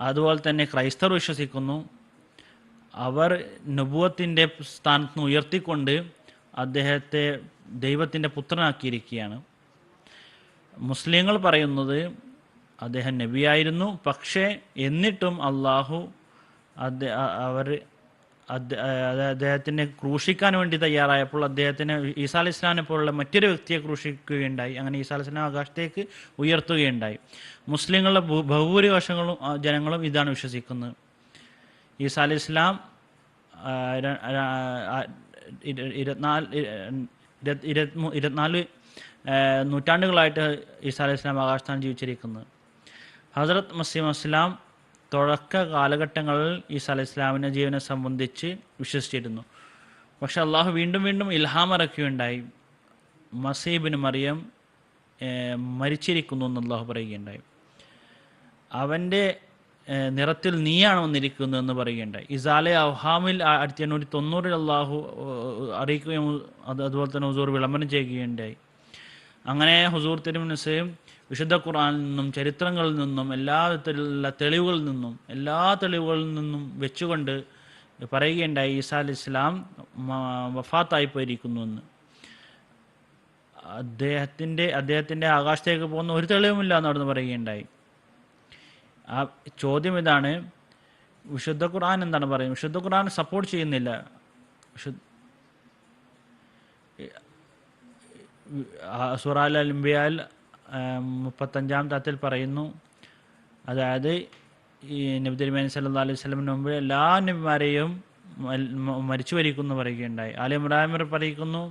അതുപോലെ തന്നെ ക്രൈസ്തവർ വിശ്വസിക്കുന്നു അവർ നബുവത്തിൻ്റെ സ്ഥാനത്ത് നിന്ന് ഉയർത്തിക്കൊണ്ട് അദ്ദേഹത്തെ ദൈവത്തിൻ്റെ പുത്രനാക്കിയിരിക്കുകയാണ്. മുസ്ലിങ്ങൾ പറയുന്നത് അദ്ദേഹം നബിയായിരുന്നു, പക്ഷേ എന്നിട്ടും അള്ളാഹു അദ്ദേഹത്തിനെ ക്രൂശിക്കാൻ വേണ്ടി തയ്യാറായപ്പോൾ അദ്ദേഹത്തിന് ഈസാ അലൈഹി ഇസ്ലാമിനെ പോലുള്ള മറ്റൊരു വ്യക്തിയെ ക്രൂശിക്കുകയുണ്ടായി. അങ്ങനെ ഈസാ അലൈഹി ഇസ്ലാം ആകാശത്തേക്ക് ഉയർത്തുകയുണ്ടായി. മുസ്ലിങ്ങളുടെ ബഹുഭൂരിപക്ഷങ്ങളും ജനങ്ങളും ഇതാണ് വിശ്വസിക്കുന്നത്. ഈസാ അലൈഹി ഇസ്ലാം 24 നൂറ്റാണ്ടുകളായിട്ട് ഈസാ അലൈഹി ഇസ്ലാം ആകാശത്താണ് ജീവിച്ചിരിക്കുന്നത്. ഹസ്രത്ത് മസീഹ് ഇസ്ലാം തുടക്ക കാലഘട്ടങ്ങളിൽ ഈസാ അലൈഹി ഇസ്ലാമിൻ്റെ ജീവനെ സംബന്ധിച്ച് വിശ്വസിച്ചിരുന്നു. പക്ഷെ അള്ളാഹു വീണ്ടും വീണ്ടും ഇൽഹാം ഇറക്കുകയുണ്ടായി. മസീഹ് ഇബ്നു മറിയം മരിച്ചിരിക്കുന്നു എന്ന് അള്ളാഹു പറയുകയുണ്ടായി. അവൻ്റെ നിറത്തിൽ നീയാണ് വന്നിരിക്കുന്നത് എന്ന് പറയുകയുണ്ടായി. ഇസാലെ അവഹാമിൽ 1890 അള്ളാഹു അറിയിക്കുകയും അതുപോലെ തന്നെ ഹുസൂർ വിളംബരം ചെയ്യുകയുണ്ടായി. അങ്ങനെ ഹുസൂർ തിരുമനസ് വിശുദ്ധ ഖുർആനിൽ നിന്നും ചരിത്രങ്ങളിൽ നിന്നും എല്ലാ തെളിവുകളിൽ നിന്നും വെച്ചുകൊണ്ട് പറയുകയുണ്ടായി ഈസാ അലൈഹി ഇസ്ലാം വഫാത്തായി പോയിരിക്കുന്നു എന്ന്. അദ്ദേഹത്തിൻ്റെ ആകാശത്തേക്ക് പോകുന്ന ഒരു തെളിവുമില്ല എന്ന് അവിടുന്ന് പറയുകയുണ്ടായി. ആ ചോദ്യം ഇതാണ്, വിശുദ്ധ ഖുർആൻ എന്താണ് പറയുന്നത്? വിശുദ്ധ ഖുർആൻ സപ്പോർട്ട് ചെയ്യുന്നില്ല. സൂറ അൽ അംബിയാൽ 35-ാം താത്തിൽ പറയുന്നു, അതായത് ഈ നബി തിരുമേനി സല്ലല്ലാഹു അലൈഹി വസല്ലമിന് മുമ്പ് എല്ലാ നബിമാരെയും മരിച്ചു വരിക്കുന്നു പറയുകയുണ്ടായി. ആലി ഇമ്രാൻ പറയിക്കുന്നു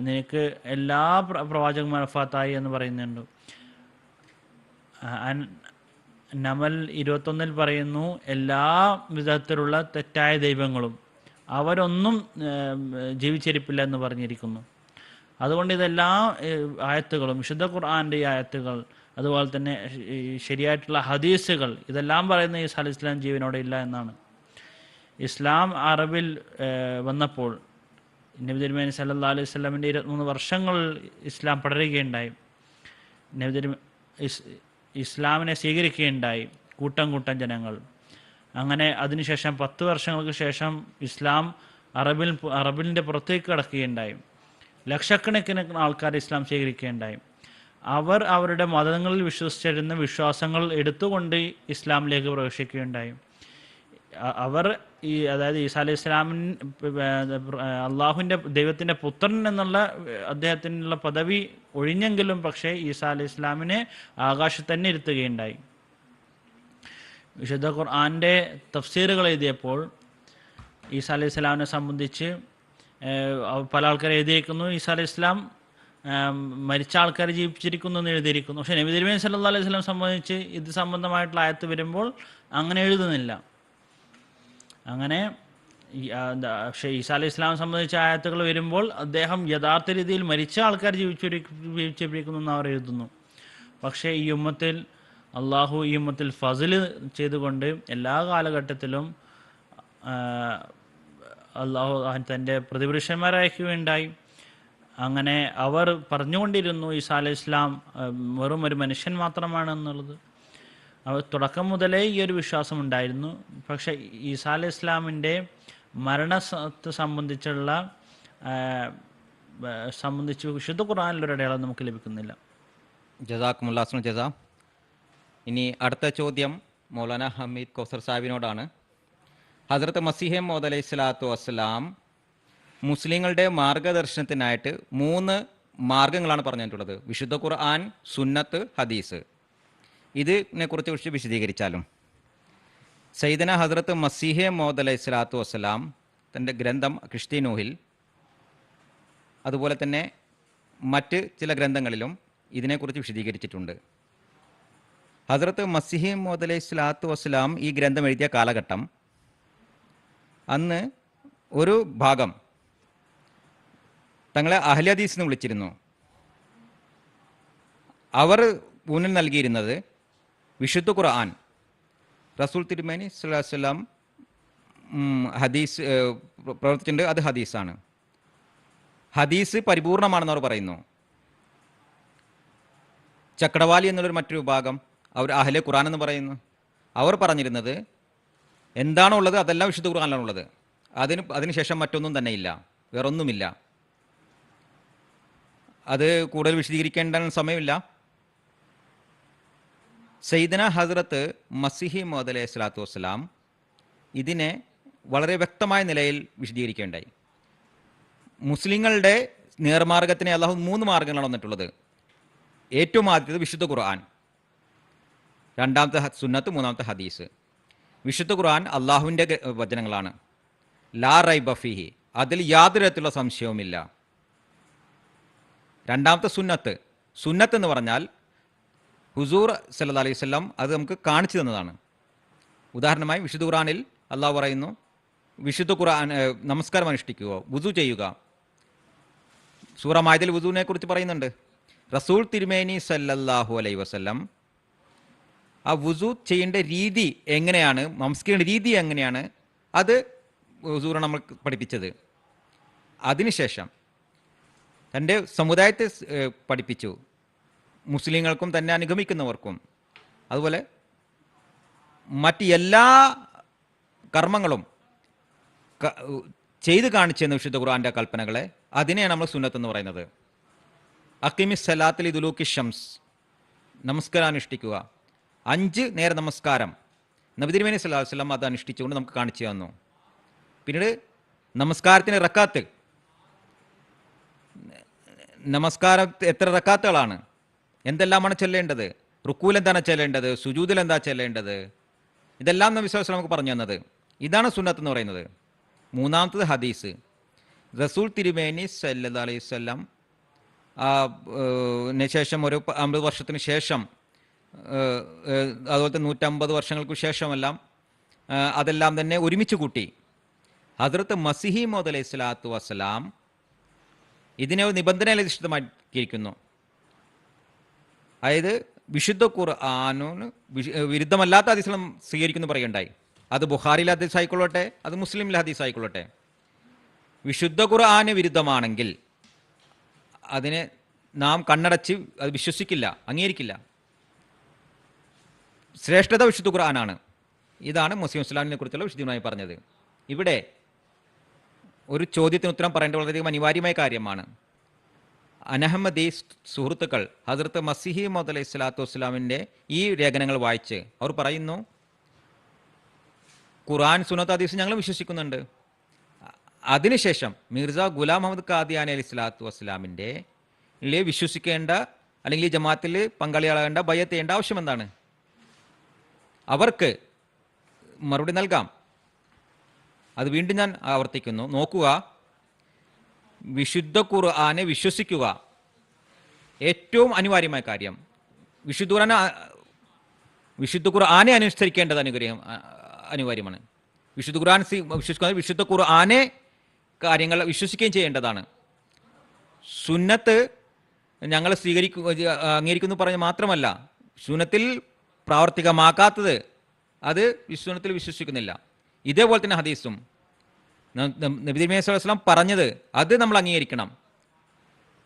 നിനക്ക് എല്ലാ പ്രവാചകന്മാരും വഫാത്തായി എന്ന് പറയുന്നുണ്ട്. നമൽ 21 പറയുന്നു, എല്ലാ വിധത്തിലുള്ള തെറ്റായ ദൈവങ്ങളും അവരൊന്നും ജീവിച്ചിരിപ്പില്ല എന്ന് പറഞ്ഞിരിക്കുന്നു. അതുകൊണ്ട് ഇതെല്ലാ ആയത്തുകളും, വിശുദ്ധ ഖുർആൻ്റെ ഈ ആയത്തുകൾ, അതുപോലെ തന്നെ ശരിയായിട്ടുള്ള ഹദീസുകൾ, ഇതെല്ലാം പറയുന്ന ഈസാ അലൈഹി ഇസ്ലാം ജീവനോടെ ഇല്ല എന്നാണ്. ഇസ്ലാം അറബിൽ വന്നപ്പോൾ നബി തിരുമേനി സല്ലല്ലാഹു അലൈഹി വസല്ലമിൻ്റെ 23 വർഷങ്ങൾ ഇസ്ലാം പടരുകയുണ്ടായി. നബി ഇസ്ലാമിനെ സ്വീകരിക്കുകയുണ്ടായി കൂട്ടം കൂട്ടം ജനങ്ങൾ. അങ്ങനെ അതിനുശേഷം 10 വർഷങ്ങൾക്ക് ശേഷം ഇസ്ലാം അറബിൻ്റെ പുറത്തേക്ക് കടക്കുകയുണ്ടായി. ലക്ഷക്കണക്കിന് ആൾക്കാർ ഇസ്ലാം സ്വീകരിക്കുകയുണ്ടായി. അവർ അവരുടെ മതങ്ങളിൽ വിശ്വസിച്ചിരുന്ന വിശ്വാസങ്ങൾ എടുത്തുകൊണ്ട് ഇസ്ലാമിലേക്ക് പ്രവേശിക്കുകയുണ്ടായി. അവർ അതായത് ഈസാ അലൈഹി ഇസ്ലാമിൻ അള്ളാഹുവിൻ്റെ ദൈവത്തിൻ്റെ പുത്രൻ എന്നുള്ള അദ്ദേഹത്തിനുള്ള പദവി ഒഴിഞ്ഞെങ്കിലും പക്ഷേ ഈസാ അലൈഹി ഇസ്ലാമിനെ ആകാശത്ത് തന്നെ ഇരുത്തുകയുണ്ടായി. വിശുദ്ധ ഖുർആൻ്റെ തഫ്സീറുകൾ എഴുതിയപ്പോൾ ഈസാ അലൈഹി ഇസ്ലാമിനെ സംബന്ധിച്ച് പല ആൾക്കാർ എഴുതിയിരിക്കുന്നു, ഈസാ അലൈഹി ഇസ്ലാം മരിച്ച ആൾക്കാരെ ജീവിപ്പിച്ചിരിക്കുന്നു എന്ന് എഴുതിയിരിക്കുന്നു. പക്ഷേ നബി തിരുമേനി സല്ലല്ലാഹു അലൈഹി വസല്ലം സംബന്ധിച്ച് ഇത് സംബന്ധമായിട്ടുള്ള ആയത്ത് വരുമ്പോൾ അങ്ങനെ എഴുതുന്നില്ല. അങ്ങനെ ഈസാ അലൈഹി ഇസ്ലാം സംബന്ധിച്ച ആയത്തുകൾ വരുമ്പോൾ അദ്ദേഹം യഥാർത്ഥ രീതിയിൽ മരിച്ച ആൾക്കാർ ജീവിച്ചിരിക്കുന്നു എന്ന് അവർ എഴുതുന്നു. പക്ഷേ ഈ ഉമ്മത്തിൽ അള്ളാഹു ഈ ഉമ്മത്തിൽ ഫസിൽ ചെയ്തുകൊണ്ട് എല്ലാ കാലഘട്ടത്തിലും അള്ളാഹു തൻ്റെ പ്രതിപുരുഷന്മാരെ അയക്കുകയുണ്ടായി. അങ്ങനെ അവർ പറഞ്ഞുകൊണ്ടിരുന്നു ഈസാ അലൈഹി ഇസ്ലാം വെറും ഒരു മനുഷ്യൻ മാത്രമാണെന്നുള്ളത്. അവർ തുടക്കം മുതലേ ഈ ഒരു വിശ്വാസം ഉണ്ടായിരുന്നു. പക്ഷേ ഈസാ അലൈഹി ഇസ്ലാമിൻ്റെ മരണത്തെ സംബന്ധിച്ച് വിശുദ്ധ ഖുർആനിലൊരു അടയാളം നമുക്ക് ലഭിക്കുന്നില്ല. ജസാക്കുമുല്ലാഹ് ജസാ. ഇനി അടുത്ത ചോദ്യം മൗലാന ഹമീദ് കൗസർ സാഹിബിനോടാണ്. ഹസ്രത്ത് മസീഹ് മൗഊദ് അലൈഹി സ്വലാത്തു വസ്സലാം മുസ്ലിങ്ങളുടെ മാർഗദർശനത്തിനായിട്ട് 3 മാർഗങ്ങളാണ് പറഞ്ഞിട്ടുള്ളത്: വിശുദ്ധ ഖുർആൻ, സുന്നത്ത്, ഹദീസ്. ഇതിനെക്കുറിച്ച് വിശദീകരിച്ചാലും. സയ്യിദന ഹസ്രത്ത് മസീഹ് മൗഊദ് അലൈഹി സ്വലാത്തു വസ്സലാം തൻ്റെ ഗ്രന്ഥം ക്രിസ്ത്യനൂഹിൽ, അതുപോലെ തന്നെ മറ്റ് ചില ഗ്രന്ഥങ്ങളിലും ഇതിനെക്കുറിച്ച് വിശദീകരിച്ചിട്ടുണ്ട്. ഹസ്രത്ത് മസീഹ് മൗഊദ് അലൈഹി സ്വലാത്തു വസ്സലാം ഈ ഗ്രന്ഥം എഴുതിയ കാലഘട്ടം, അന്ന് ഒരു ഭാഗം തങ്ങളെ അഹ്ലു ഹദീസ് എന്ന് വിളിച്ചിരുന്നു. അവർ ഊന്നൽ നൽകിയിരുന്നത് വിശുദ്ധ ഖുർആൻ, റസൂൽ തിരുമേനി സ്വല്ലല്ലാഹു അലൈഹി വസല്ലം ഹദീസ് പ്രവർത്തിച്ചിട്ടുണ്ട്, അത് ഹദീസാണ്. ഹദീസ് പരിപൂർണമാണെന്ന് അവർ പറയുന്നു. ചക്രവാലി എന്നുള്ളൊരു മറ്റൊരു വിഭാഗം അവർ അഹ്ലെ ഖുർആൻ എന്ന് പറയുന്നു. അവർ പറഞ്ഞിരുന്നത് എന്താണോ ഉള്ളത് അതെല്ലാം വിശുദ്ധ ഖുർആനിലാണുള്ളത്, അതിനുശേഷം മറ്റൊന്നും തന്നെ ഇല്ല, വേറൊന്നുമില്ല. അത് കൂടുതൽ വിശദീകരിക്കേണ്ട സമയമില്ല. സയ്യിദന ഹസ്രത്ത് മസീഹ് മൗഊദ് അലൈഹി സ്വലാത്തു വസ്സലാം ഇതിനെ വളരെ വ്യക്തമായ നിലയിൽ വിശദീകരിക്കുകയുണ്ടായി. മുസ്ലിങ്ങളുടെ നേർമാർഗത്തിന് അല്ലാഹു 3 മാർഗങ്ങളാണ് വന്നിട്ടുള്ളത്. ഏറ്റവും ആദ്യത്തേത് വിശുദ്ധ ഖുർആൻ, രണ്ടാമത്തെ സുന്നത്ത്, മൂന്നാമത്തെ ഹദീസ്. വിശുദ്ധ ഖുർആൻ അള്ളാഹുവിൻ്റെ വചനങ്ങളാണ്. ലാ റൈബ ഫീഹി, അതിൽ യാതൊരു തരത്തിലുള്ള സംശയവുമില്ല. രണ്ടാമത്തെ സുന്നത്ത്. സുന്നത്ത് എന്ന് പറഞ്ഞാൽ ഹുസൂർ സല്ലല്ലാഹു അലൈഹി വസല്ലം അത് നമുക്ക് കാണിച്ചു തന്നതാണ്. ഉദാഹരണമായി വിശുദ്ധ ഖുർആനിൽ അള്ളാഹു പറയുന്നു, വിശുദ്ധ ഖുർആൻ നമസ്കാരം അനുഷ്ഠിക്കുക, വുദു ചെയ്യുക. സൂറ മാഇദയിൽ വുദുവിനെ കുറിച്ച് പറയുന്നുണ്ട്. റസൂൽ തിരുമേനി സല്ലല്ലാഹു അലൈഹി വസല്ലം ആ വുസു ചെയ്യേണ്ട രീതി എങ്ങനെയാണ്, നമസ്കരിക്കേണ്ട രീതി എങ്ങനെയാണ്, അത് ഹുസൂർ നമ്മൾക്ക് പഠിപ്പിച്ചത്. അതിനുശേഷം തൻ്റെ സമുദായത്തെ പഠിപ്പിച്ചു, മുസ്ലിങ്ങൾക്കും തന്നെ അനുഗമിക്കുന്നവർക്കും. അതുപോലെ മറ്റ് എല്ലാ കർമ്മങ്ങളും ചെയ്ത് കാണിച്ചെന്ന് വിശുദ്ധ ഖുർആൻ്റെ കൽപ്പനകളെ, അതിനെയാണ് നമ്മൾ സുന്നത്ത് എന്ന് പറയുന്നത്. അഖിമിസ് സലാത്തിൽ ദുലൂക്കി ഷംസ്, നമസ്കാരം അനുഷ്ഠിക്കുക. 5 നേര നമസ്കാരം നബി തിരുമേനി സല്ലല്ലാഹു അലൈഹി വസല്ലം അത് അനുഷ്ഠിച്ചുകൊണ്ട് നമുക്ക് കാണിച്ചു തന്നു. പിന്നീട് നമസ്കാരത്തിന് റക്കാത്ത്, നമസ്കാരം എത്ര റക്കാത്തുകളാണ്, എന്തെല്ലാമാണ് ചെല്ലേണ്ടത്, റുക്കൂൽ എന്താണ് ചെല്ലേണ്ടത്, സുജൂദിൽ എന്താ ചെല്ലേണ്ടത്, ഇതെല്ലാം നബി സല്ലല്ലാഹു അലൈഹി വസല്ലം നമുക്ക് പറഞ്ഞു തന്നത്. ഇതാണ് സുന്നത്ത് എന്ന് പറയുന്നത്. മൂന്നാമത്തത് ഹദീസ്. റസൂൽ തിരുമേനി സല്ലല്ലാഹു അലൈഹി വസല്ലം ശേഷം ഒരു 50 വർഷത്തിന് ശേഷം അതുപോലത്തെ 150 വർഷങ്ങൾക്ക് ശേഷമെല്ലാം അതെല്ലാം തന്നെ ഒരുമിച്ച് കൂട്ടി. ഹദ്രത്ത് മസിഹി മൗദ് അലൈഹി സ്വലാത്തു വസ്സലാം ഇതിനെ ഒരു നിബന്ധനയധിഷ്ഠിതമാക്കിയിരിക്കുന്നു. അതായത് വിശുദ്ധ ഖുർആനോന് വിരുദ്ധമല്ലാത്ത ഹദീസുകളും സ്വീകരിക്കുന്നു പറയുണ്ടായി. അത് ബുഖാരിയിലെ ഹദീസ് ആയിക്കൊള്ളട്ടെ, അത് മുസ്ലിമിലെ ഹദീസ് ആയിക്കൊള്ളട്ടെ. വിശുദ്ധ ഖുർആന് വിരുദ്ധമാണെങ്കിൽ അതിനെ നാം കണ്ണടച്ച് അത് വിശ്വസിക്കില്ല, അംഗീകരിക്കില്ല. ശ്രേഷ്ഠത വിശുദ്ധ ഖുർആനാണ്. ഇതാണ് മുസ്ലിം ഇസ്ലാമിനെ കുറിച്ചുള്ള വിശദീകരണമായി പറഞ്ഞത്. ഇവിടെ ഒരു ചോദ്യത്തിന് ഉത്തരം പറയേണ്ട വളരെയധികം അനിവാര്യമായ കാര്യമാണ്. അനഹമ്മദി സുഹൃത്തുക്കൾ ഹസ്രത്ത് മസിഹി മൗദ് അലൈഹി സ്വലാത്തു വസ്സലാമിൻ്റെ ഈ ലേഖനങ്ങൾ വായിച്ച് അവർ പറയുന്നു, ഖുർആൻ സുന്നത്ത് ഹദീസ് ഞങ്ങൾ വിശ്വസിക്കുന്നുണ്ട്. അതിനുശേഷം മിർസ ഗുലാം മുഹമ്മദ് ഖാദിയാനി അലൈഹി സ്വലാത്തു വസ്സലാമിൻ്റെ വിശ്വസിക്കേണ്ട അല്ലെങ്കിൽ ഈ ജമാഅത്തിൽ പങ്കാളിയാകേണ്ട ബയ്യത്ത് ചെയ്യേണ്ട ആവശ്യം എന്താണ്? അവർക്ക് മറുപടി നൽകാം. അത് വീണ്ടും ഞാൻ ആവർത്തിക്കുന്നു. നോക്കുക, വിശുദ്ധ ഖുർആനെ വിശ്വസിക്കുക ഏറ്റവും അനിവാര്യമായ കാര്യം. വിശുദ്ധ ഖുർആനെ അനുസരിക്കേണ്ടത് അനിവാര്യമാണ്. വിശുദ്ധ ഖുർആൻ വിശ്വസിക്കുന്നത് വിശുദ്ധ ഖുർആനെ കാര്യങ്ങൾ വിശ്വസിക്കുകയും ചെയ്യേണ്ടതാണ്. സുന്നത്ത് ഞങ്ങൾ അംഗീകരിക്കുന്നു പറഞ്ഞ് മാത്രമല്ല, സുന്നത്തിൽ പ്രാവർത്തികമാക്കാത്തത് അത് സുന്നത്തിൽ വിശ്വസിക്കുന്നില്ല. ഇതേപോലെ തന്നെ ഹദീസും നബി തിരുമേനി സ്വല്ലല്ലാഹു അലൈഹി വസല്ലം പറഞ്ഞത് അത് നമ്മൾ അംഗീകരിക്കണം.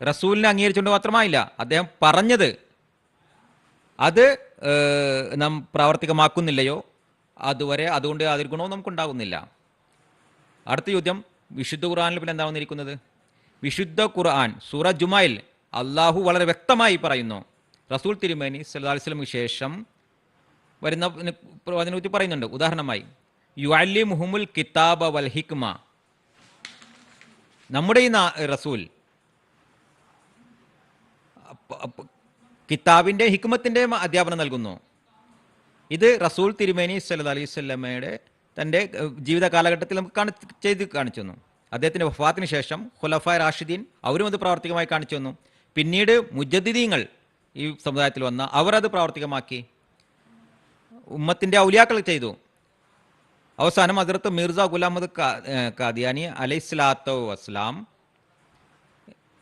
റസൂലിനെ അംഗീകരിച്ചുകൊണ്ട് മാത്രമായില്ല, അദ്ദേഹം പറഞ്ഞത് അത് നാം പ്രാവർത്തികമാക്കുന്നില്ലയോ അതുവരെ അതുകൊണ്ട് യാതൊരു ഗുണവും നമുക്കുണ്ടാകുന്നില്ല. അടുത്ത ചോദ്യം, വിശുദ്ധ ഖുർആനിൽ പിന്നെ എന്താ വന്നിരിക്കുന്നത്? വിശുദ്ധ ഖുർആൻ സൂറ ജുമയിൽ അള്ളാഹു വളരെ വ്യക്തമായി പറയുന്നു, റസൂൽ തിരുമേനി സല്ലല്ലാഹു അലൈഹി വസല്ലമയ്ക്ക് ശേഷം വരുന്ന പ്രവാചകനെ പറയുന്നുണ്ട്. ഉദാഹരണമായി, യുഅല്ലിമുഹുമുൽ കിതാബ വൽ ഹിക്മ. നമ്മുടെ ഈ റസൂൽ കിതാബിൻ്റെ ഹിക്മത്തിൻ്റെ അധ്യാപനം നൽകുന്നു. ഇത് റസൂൽ തിരുമേനി സല്ലല്ലാഹു അലൈഹി വസല്ലമയുടെ തൻ്റെ ജീവിത കാലഘട്ടത്തിൽ നമുക്ക് കാണിച്ചു തന്നു. അദ്ദേഹത്തിൻ്റെ വഫാത്തിന് ശേഷം ഖുലഫായ റാഷിദീൻ അവരും അത് പ്രാവർത്തികമായി കാണിച്ചു തന്നു. പിന്നീട് മുജദ്ദിദീങ്ങൾ ഈ സമുദായത്തിൽ വന്ന അവർ അത് പ്രാവർത്തികമാക്കി. ഉമ്മത്തിൻ്റെ ഔലിയാക്കൾ ചെയ്തു. അവസാനം ഹദ്റത്ത് മിർസ ഗുലാം മുഹമ്മദ് ഖാദിയാനി അലൈഹിസ്സലാത്തു വസ്സലാം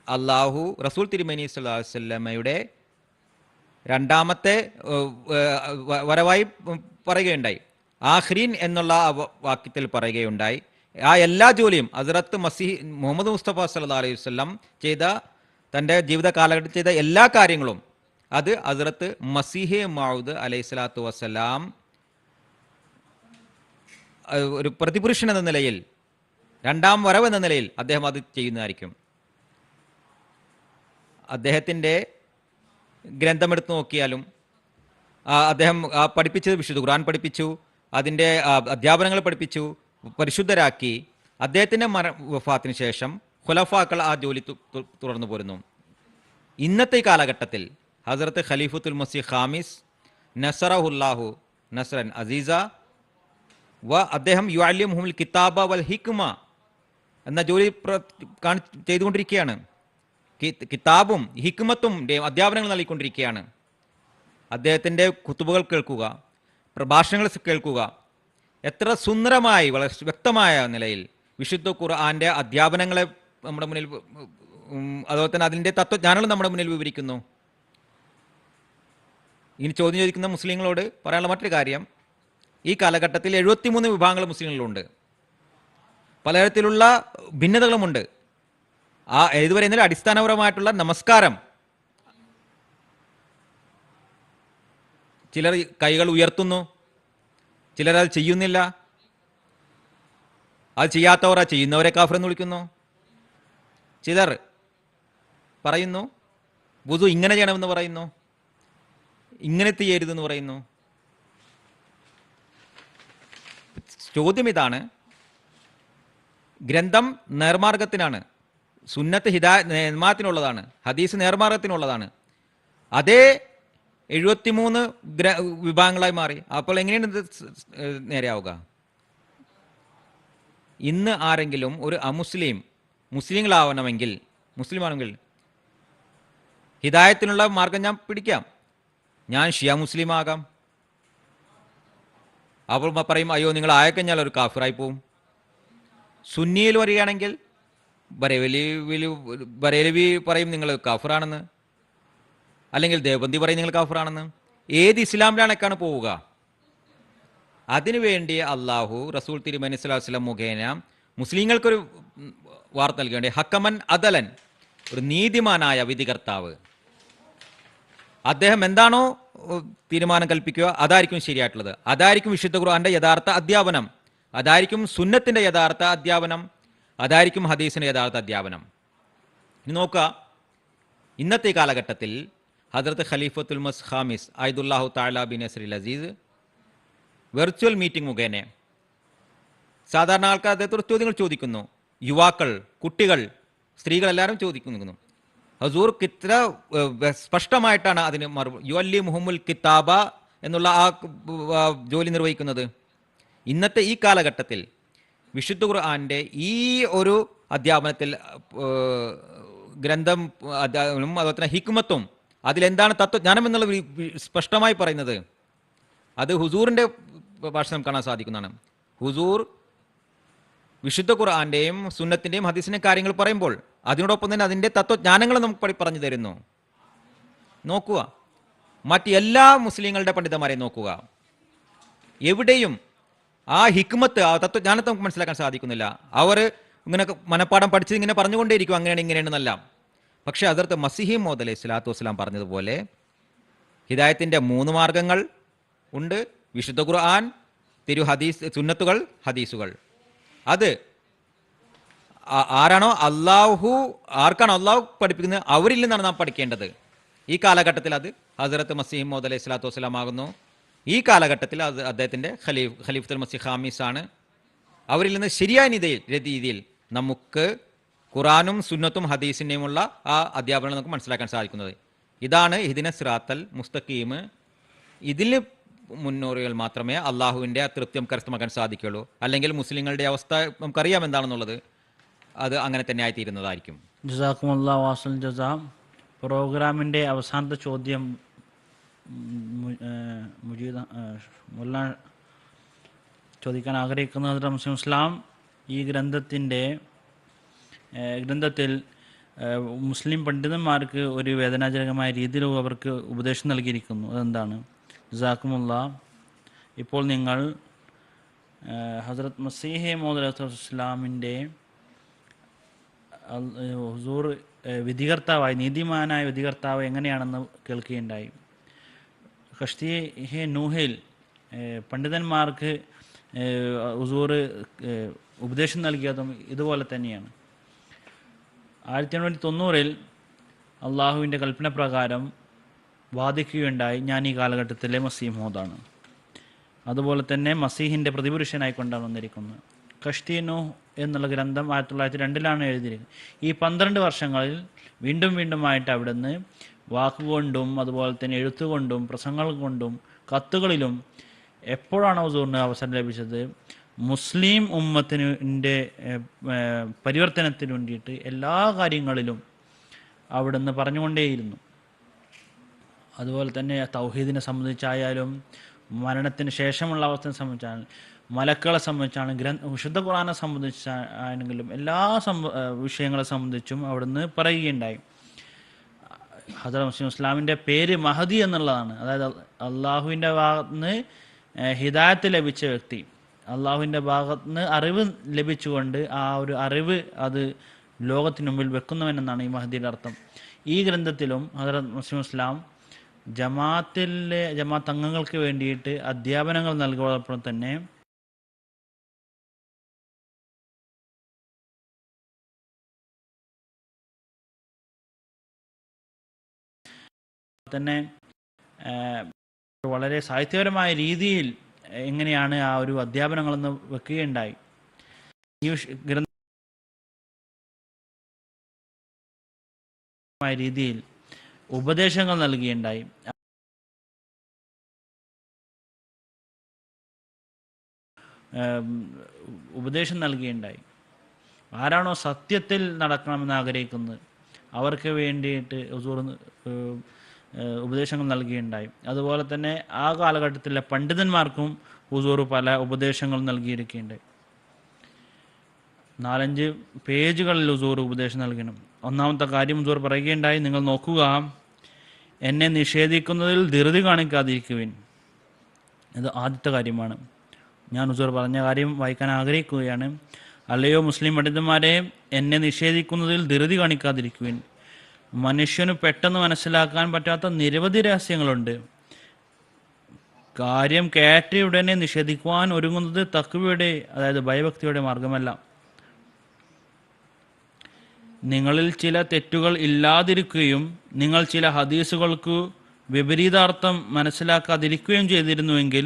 അള്ളാഹു റസൂൽ തിരുമേനി സല്ലല്ലാഹു അലൈഹി വസല്ലമയുടെ രണ്ടാമത്തെ വരവായി പറയുകയുണ്ടായി. ആഖിരീൻ എന്നുള്ള വാക്യത്തിൽ പറയുകയുണ്ടായി. ആ എല്ലാ ജോലിയും ഹസ്രത്ത് മുഹമ്മദ് മുസ്തഫ സല്ലല്ലാഹു അലൈഹി വസല്ലം ചെയ്ത തൻ്റെ ജീവിത കാലഘട്ടത്തിൽ ചെയ്ത എല്ലാ കാര്യങ്ങളും അത് ഹസ്രത്ത് മസീഹ് മൗഊദ് അലൈഹി സ്വലാത്തു വസ്സലാം ഒരു പ്രതിപുരുഷൻ എന്ന നിലയിൽ, രണ്ടാം വരവ് എന്ന നിലയിൽ അദ്ദേഹം അത് ചെയ്യുന്നതായിരിക്കും. അദ്ദേഹത്തിൻ്റെ ഗ്രന്ഥമെടുത്ത് നോക്കിയാലും അദ്ദേഹം പഠിപ്പിച്ചത് വിശുദ്ധ ഖുർആൻ പഠിപ്പിച്ചു, അതിൻ്റെ അധ്യാപനങ്ങൾ പഠിപ്പിച്ചു, പരിശുദ്ധരാക്കി. അദ്ദേഹത്തിൻ്റെ വഫാത്തിന് ശേഷം ഖുലഫാക്കൾ ആ ജോലി തുടർന്നു പോരുന്നു. ഇന്നത്തെ ഈ കാലഘട്ടത്തിൽ ഹസ്രത്ത് ഖലീഫത്തുൽ മസീഹ് ഖാമിസ് നസറഹുല്ലാഹു നസ്രൻ അസീസ അദ്ദേഹം യുഅല്ലിമുഹുൽ കിതാബ വൽ ഹിക്മ എന്ന ജോലി ചെയ്തുകൊണ്ടിരിക്കുകയാണ്. കിതാബും ഹിക്മത്തും അധ്യാപനങ്ങൾ നൽകിക്കൊണ്ടിരിക്കുകയാണ്. അദ്ദേഹത്തിൻ്റെ കുത്തുബുകൾ കേൾക്കുക, പ്രഭാഷണങ്ങൾ കേൾക്കുക. എത്ര സുന്ദരമായി വളരെ വ്യക്തമായ നിലയിൽ വിശുദ്ധ ഖുർആന്റെ അധ്യാപനങ്ങളെ നമ്മുടെ മുന്നിൽ, അതുപോലെ തന്നെ അതിൻ്റെ തത്വജ്ഞാനങ്ങൾ നമ്മുടെ മുന്നിൽ വിവരിക്കുന്നു. ഇനി ചോദ്യം ചോദിക്കുന്ന മുസ്ലിങ്ങളോട് പറയാനുള്ള മറ്റൊരു കാര്യം, ഈ കാലഘട്ടത്തിൽ 73 വിഭാഗങ്ങൾ മുസ്ലിങ്ങളിലുണ്ട്. പലതരത്തിലുള്ള ഭിന്നതകളുമുണ്ട്. ഇതുവരെ എന്നാലും അടിസ്ഥാനപരമായിട്ടുള്ള നമസ്കാരം ചിലർ കൈകൾ ഉയർത്തുന്നു, ചിലർ അത് ചെയ്യുന്നില്ല. അത് ചെയ്യാത്തവർ ചെയ്യുന്നവരെ കാഫിർ എന്ന് വിളിക്കുന്നു. ചിലർ പറയുന്നു വുദു ഇങ്ങനെ ചെയ്യണമെന്ന് പറയുന്നു, ഇങ്ങനെ ചെയ്യരുതെന്ന് പറയുന്നു. ചോദ്യം ഇതാണ്, ഗ്രന്ഥം നേർമാർഗത്തിനാണ്, സുന്നത്ത് നേർമാർഗത്തിനുള്ളതാണ്, ഹദീസ് നേർമാർഗത്തിനുള്ളതാണ്. അതേ 73 വിഭാഗങ്ങളായി മാറി. അപ്പോൾ എങ്ങനെയാണ് ഇത് നേരെയാവുക? ഇന്ന് ആരെങ്കിലും ഒരു മുസ്ലിങ്ങളാവണമെങ്കിൽ, മുസ്ലിമാണെങ്കിൽ ഹിദായത്തിനുള്ള മാർഗം ഞാൻ പിടിക്കാം. ഞാൻ ഷിയ മുസ്ലിം ആകാം. അപ്പോൾ പറയും അയ്യോ നിങ്ങൾ ആയിക്കഴിഞ്ഞാൽ ഒരു കാഫിറായി പോവും. സുന്നിയിൽ വരികയാണെങ്കിൽ ബറേലവി പറയും നിങ്ങൾ കാഫിറാണെന്ന്, അല്ലെങ്കിൽ ദേവബന്ദി പറയും നിങ്ങൾ കാഫിറാണെന്ന്. ഏത് ഇസ്ലാമിലാണൊക്കെയാണ് പോവുക? അതിനുവേണ്ടി അള്ളാഹു റസൂൽ തിരുമേനി സ്വല്ലല്ലാഹു അലൈഹി വസല്ലം മുഖേന മുസ്ലിങ്ങൾക്കൊരു വാർത്ത നൽകേണ്ടി, ഹക്കമൻ അദലൻ, ഒരു നീതിമാനായ വിധികർത്താവ്. അദ്ദേഹം എന്താണോ തീരുമാനം കൽപ്പിക്കുക അതായിരിക്കും ശരിയായിട്ടുള്ളത്. അതായിരിക്കും വിശുദ്ധ ഖുർആന്റെ യഥാർത്ഥ അധ്യാപനം, അതായിരിക്കും സുന്നത്തിന്റെ യഥാർത്ഥ അധ്യാപനം, അതായിരിക്കും ഹദീസിന്റെ യഥാർത്ഥ അധ്യാപനം. ഇനി നോക്കുക, ഇന്നത്തെ കാലഘട്ടത്തിൽ ഹദ്റത്ത് ഖലീഫത്തുൽ മസ് ഖാമിസ് അയ്ദുല്ലാഹു തആല ബിൻ നസ്രിൽ അസീസ് വെർച്വൽ മീറ്റിംഗ് മുഖേന സാധാരണ ആൾക്കാർ അദ്ദേഹത്തോട് ചോദ്യങ്ങൾ ചോദിക്കുന്നു. യുവാക്കൾ, കുട്ടികൾ, സ്ത്രീകൾ എല്ലാവരും ചോദിക്കുന്നു. ഹസൂർ ഇത്ര സ്പഷ്ടമായിട്ടാണ് അതിന് യുഅല്ലി മുഹമ്മുൽ കിതാബ എന്നുള്ള ആ ജോലി നിർവഹിക്കുന്നത്. ഇന്നത്തെ ഈ കാലഘട്ടത്തിൽ വിശുദ്ധ ഖുർആന്റെ ഈ ഒരു അധ്യാപനത്തിൽ ഗ്രന്ഥം അധ്യാപനവും അതുപോലെ തന്നെ ഹിക്മത്തും അതിലെന്താണ് തത്വജ്ഞാനം എന്നുള്ള സ്പഷ്ടമായി പറയുന്നത്, അത് ഹുസൂറിന്റെ ഭാഷ നമുക്ക് കാണാൻ സാധിക്കുന്നതാണ്. ഹുസൂർ വിശുദ്ധ ഖുർആന്റെയും സുന്നത്തിന്റെയും ഹദീസിന്റെയും കാര്യങ്ങൾ പറയുമ്പോൾ അതിനോടൊപ്പം തന്നെ അതിന്റെ തത്വജ്ഞാനങ്ങൾ നമുക്ക് പറഞ്ഞു തരുന്നു. നോക്കുക, മറ്റ് എല്ലാ മുസ്ലിങ്ങളുടെ പണ്ഡിതന്മാരെയും നോക്കുക, എവിടെയും ആ ഹിക്മത്ത്, ആ തത്വജ്ഞാനത്തെ നമുക്ക് മനസ്സിലാക്കാൻ സാധിക്കുന്നില്ല. അവർ ഇങ്ങനെ മനപ്പാഠം പഠിച്ചത് ഇങ്ങനെ പറഞ്ഞുകൊണ്ടേയിരിക്കും, അങ്ങനെയാണ് ഇങ്ങനെയാണെന്നല്ല. പക്ഷേ ഹദ്റത്ത് മസീഹ് മൗഊദ് അലൈഹി സ്വലാത്തു വസ്സലാം പറഞ്ഞതുപോലെ ഹിദായത്തിന്റെ 3 മാർഗങ്ങൾ ഉണ്ട്: വിശുദ്ധ ഖുർആൻ, തിരു ഹദീസ്, സുന്നത്തുകൾ, ഹദീസുകൾ. അത് ആരാണോ ആർക്കാണോ അള്ളാഹു പഠിപ്പിക്കുന്നത് അവരിൽ നിന്നാണ് നാം പഠിക്കേണ്ടത്. ഈ കാലഘട്ടത്തിൽ അത് ഹദ്റത്ത് മസീഹ് മൗഊദ് അലൈഹി സ്വലാത്തു വസ്സലാം ആകുന്നു. ഈ കാലഘട്ടത്തിൽ അത് അദ്ദേഹത്തിന്റെ ഖലീഫത്തുൽ മസീഹ് ഖാമിസ് ആണ്. അവരിൽ നിന്ന് ശരിയായ രീതിയിൽ നമുക്ക് ഖുറാനും സുന്നത്തും ഹദീസിന്റെയുമുള്ള ആ അധ്യാപനം നമുക്ക് മനസ്സിലാക്കാൻ സാധിക്കുന്നത്. ഇതാണ് ഇഹ്ദിന സിറാത്തൽ മുസ്തഖീം. ഇതിൽ മുന്നോറികൾ മാത്രമേ അള്ളാഹുവിൻ്റെ ആ തൃപ്തി നമുക്ക് കരസ്ഥമാക്കാൻ സാധിക്കുകയുള്ളൂ. അല്ലെങ്കിൽ മുസ്ലിങ്ങളുടെ അവസ്ഥ നമുക്കറിയാം എന്താണെന്നുള്ളത്, അത് അങ്ങനെ തന്നെ ആയിത്തീരുന്നതായിരിക്കും. ജസാക്കുമുല്ലാഹു വാസൽ ജസാ. പ്രോഗ്രാമിൻ്റെ അവസാനത്തെ ചോദ്യം മുല്ല ചോദിക്കാൻ ആഗ്രഹിക്കുന്നത്, മുസ്ലിം ഇസ്ലാം ഈ ഗ്രന്ഥത്തിൽ മുസ്ലിം പണ്ഡിതന്മാർക്ക് ഒരു വേദനാജനകമായ രീതിയിൽ അവർക്ക് ഉപദേശം നൽകിയിരിക്കുന്നു. അതെന്താണ്? ജസാക്കുമുല്ലാ. ഇപ്പോൾ നിങ്ങൾ ഹസ്രത്ത് മസീഹ് മൗഊദ് അലൈഹി ഇസ്ലാമിൻ്റെ ഹുസൂർ വിധികർത്താവായി, നീതിമാനായ വിധികർത്താവ് എങ്ങനെയാണെന്ന് കേൾക്കുകയുണ്ടായി. കഷ്തി നൂഹിൽ പണ്ഡിതന്മാർക്ക് ഹുസൂർ ഉപദേശം നൽകിയതും ഇതുപോലെ തന്നെയാണ്. 1990 അള്ളാഹുവിൻ്റെ കൽപ്പന പ്രകാരം വാദിക്കുകയുണ്ടായി, ഞാൻ ഈ കാലഘട്ടത്തിലെ മസീഹ് മൗഊദാണ്. അതുപോലെ തന്നെ മസീഹിൻ്റെ പ്രതിപുരുഷനായിക്കൊണ്ടാണ് വന്നിരിക്കുന്നത്. കഷ്തി നൂഹ് എന്നുള്ള ഗ്രന്ഥം 1902 എഴുതിയിരിക്കുന്നത്. ഈ 12 വർഷങ്ങളിൽ വീണ്ടുമായിട്ട് അവിടുന്ന് വാക്കുകൊണ്ടും അതുപോലെ തന്നെ എഴുത്തുകൊണ്ടും പ്രസംഗങ്ങൾ കൊണ്ടും കത്തുകളിലും എപ്പോഴാണ് ഹുസൂറിന് അവസരം ലഭിച്ചത്, മുസ്ലിം ഉമ്മത്തിൻ്റെ പരിവർത്തനത്തിന് വേണ്ടിയിട്ട് എല്ലാ കാര്യങ്ങളിലും അവിടുന്ന് പറഞ്ഞുകൊണ്ടേയിരുന്നു. അതുപോലെ തന്നെ തൗഹീദിനെ സംബന്ധിച്ചായാലും മരണത്തിന് ശേഷമുള്ള അവസ്ഥയെ സംബന്ധിച്ചാണ്, മലക്കുകളെ സംബന്ധിച്ചാണ്, വിശുദ്ധ ഖുർആനെ സംബന്ധിച്ചാണെങ്കിലും എല്ലാ വിഷയങ്ങളെ സംബന്ധിച്ചും അവിടുന്ന് പറയുകയുണ്ടായി. ഹദ്റത്ത് മുസ്ലിം ഇസ്ലാമിൻ്റെ പേര് മഹദി എന്നുള്ളതാണ്. അതായത് അള്ളാഹുവിൻ്റെ ഭാഗത്ത് നിന്ന് ഹിദായത്ത് ലഭിച്ച വ്യക്തി, അള്ളാഹുവിൻ്റെ ഭാഗത്ത് നിന്ന് അറിവ് ലഭിച്ചുകൊണ്ട് ആ ഒരു അറിവ് അത് ലോകത്തിന് മുമ്പിൽ വെക്കുന്നവനെന്നാണ് ഈ മഹദിയുടെ അർത്ഥം. ഈ ഗ്രന്ഥത്തിലും ഹദ്റത്ത് മുസ്ലിം ഇസ്ലാം ജമാഅത്ത് അംഗങ്ങൾക്ക് വേണ്ടിയിട്ട് അധ്യാപനങ്ങൾ നൽകുന്നതോടൊപ്പം തന്നെ വളരെ സാഹിത്യപരമായ രീതിയിൽ എങ്ങനെയാണ് ആ ഒരു അധ്യാപനങ്ങളെന്ന് വെക്കുകയുണ്ടായി. ഈ ഗ്രന്ഥമായ രീതിയിൽ ഉപദേശങ്ങൾ നൽകുകയുണ്ടായി. ആരാണോ സത്യത്തിൽ നടക്കണമെന്ന് ആഗ്രഹിക്കുന്നത് അവർക്ക് വേണ്ടിയിട്ട് ഹുസൂർ ഉപദേശങ്ങൾ നൽകിയിട്ടുണ്ടായി. അതുപോലെ തന്നെ ആ കാലഘട്ടത്തിലെ പണ്ഡിതന്മാർക്കും ഹുസൂർ പല ഉപദേശങ്ങൾ നൽകിയിരിക്കുകയുണ്ടായി. 4-5 പേജുകളിൽ ഹുസൂർ ഉപദേശം നൽകണം. ഒന്നാമത്തെ കാര്യം ഹുസൂർ പറയുകയുണ്ടായി, നിങ്ങൾ നോക്കുക, എന്നെ നിഷേധിക്കുന്നതിൽ ധൃതി കാണിക്കാതിരിക്കുവിൻ. ഇത് ആദ്യത്തെ കാര്യമാണ്. ഞാൻ ഹുസൂർ പറഞ്ഞ കാര്യം വായിക്കാൻ ആഗ്രഹിക്കുകയാണ്. അല്ലയോ മുസ്ലിം പണ്ഡിതന്മാരെ, എന്നെ നിഷേധിക്കുന്നതിൽ ധൃതി കാണിക്കാതിരിക്കുവിൻ. മനുഷ്യന് പെട്ടെന്ന് മനസ്സിലാക്കാൻ പറ്റാത്ത നിരവധി രഹസ്യങ്ങളുണ്ട്. കാര്യം കേട്ട ഉടനെ നിഷേധിക്കുവാൻ ഒരുങ്ങുന്നത് തഖ്വയുടെ, അതായത് ഭയഭക്തിയുടെ മാർഗമല്ല. നിങ്ങളിൽ ചില തെറ്റുകൾ ഇല്ലാതിരിക്കുകയും നിങ്ങൾ ചില ഹദീസുകൾക്ക് വിപരീതാർത്ഥം മനസ്സിലാക്കാതിരിക്കുകയും ചെയ്തിരുന്നുവെങ്കിൽ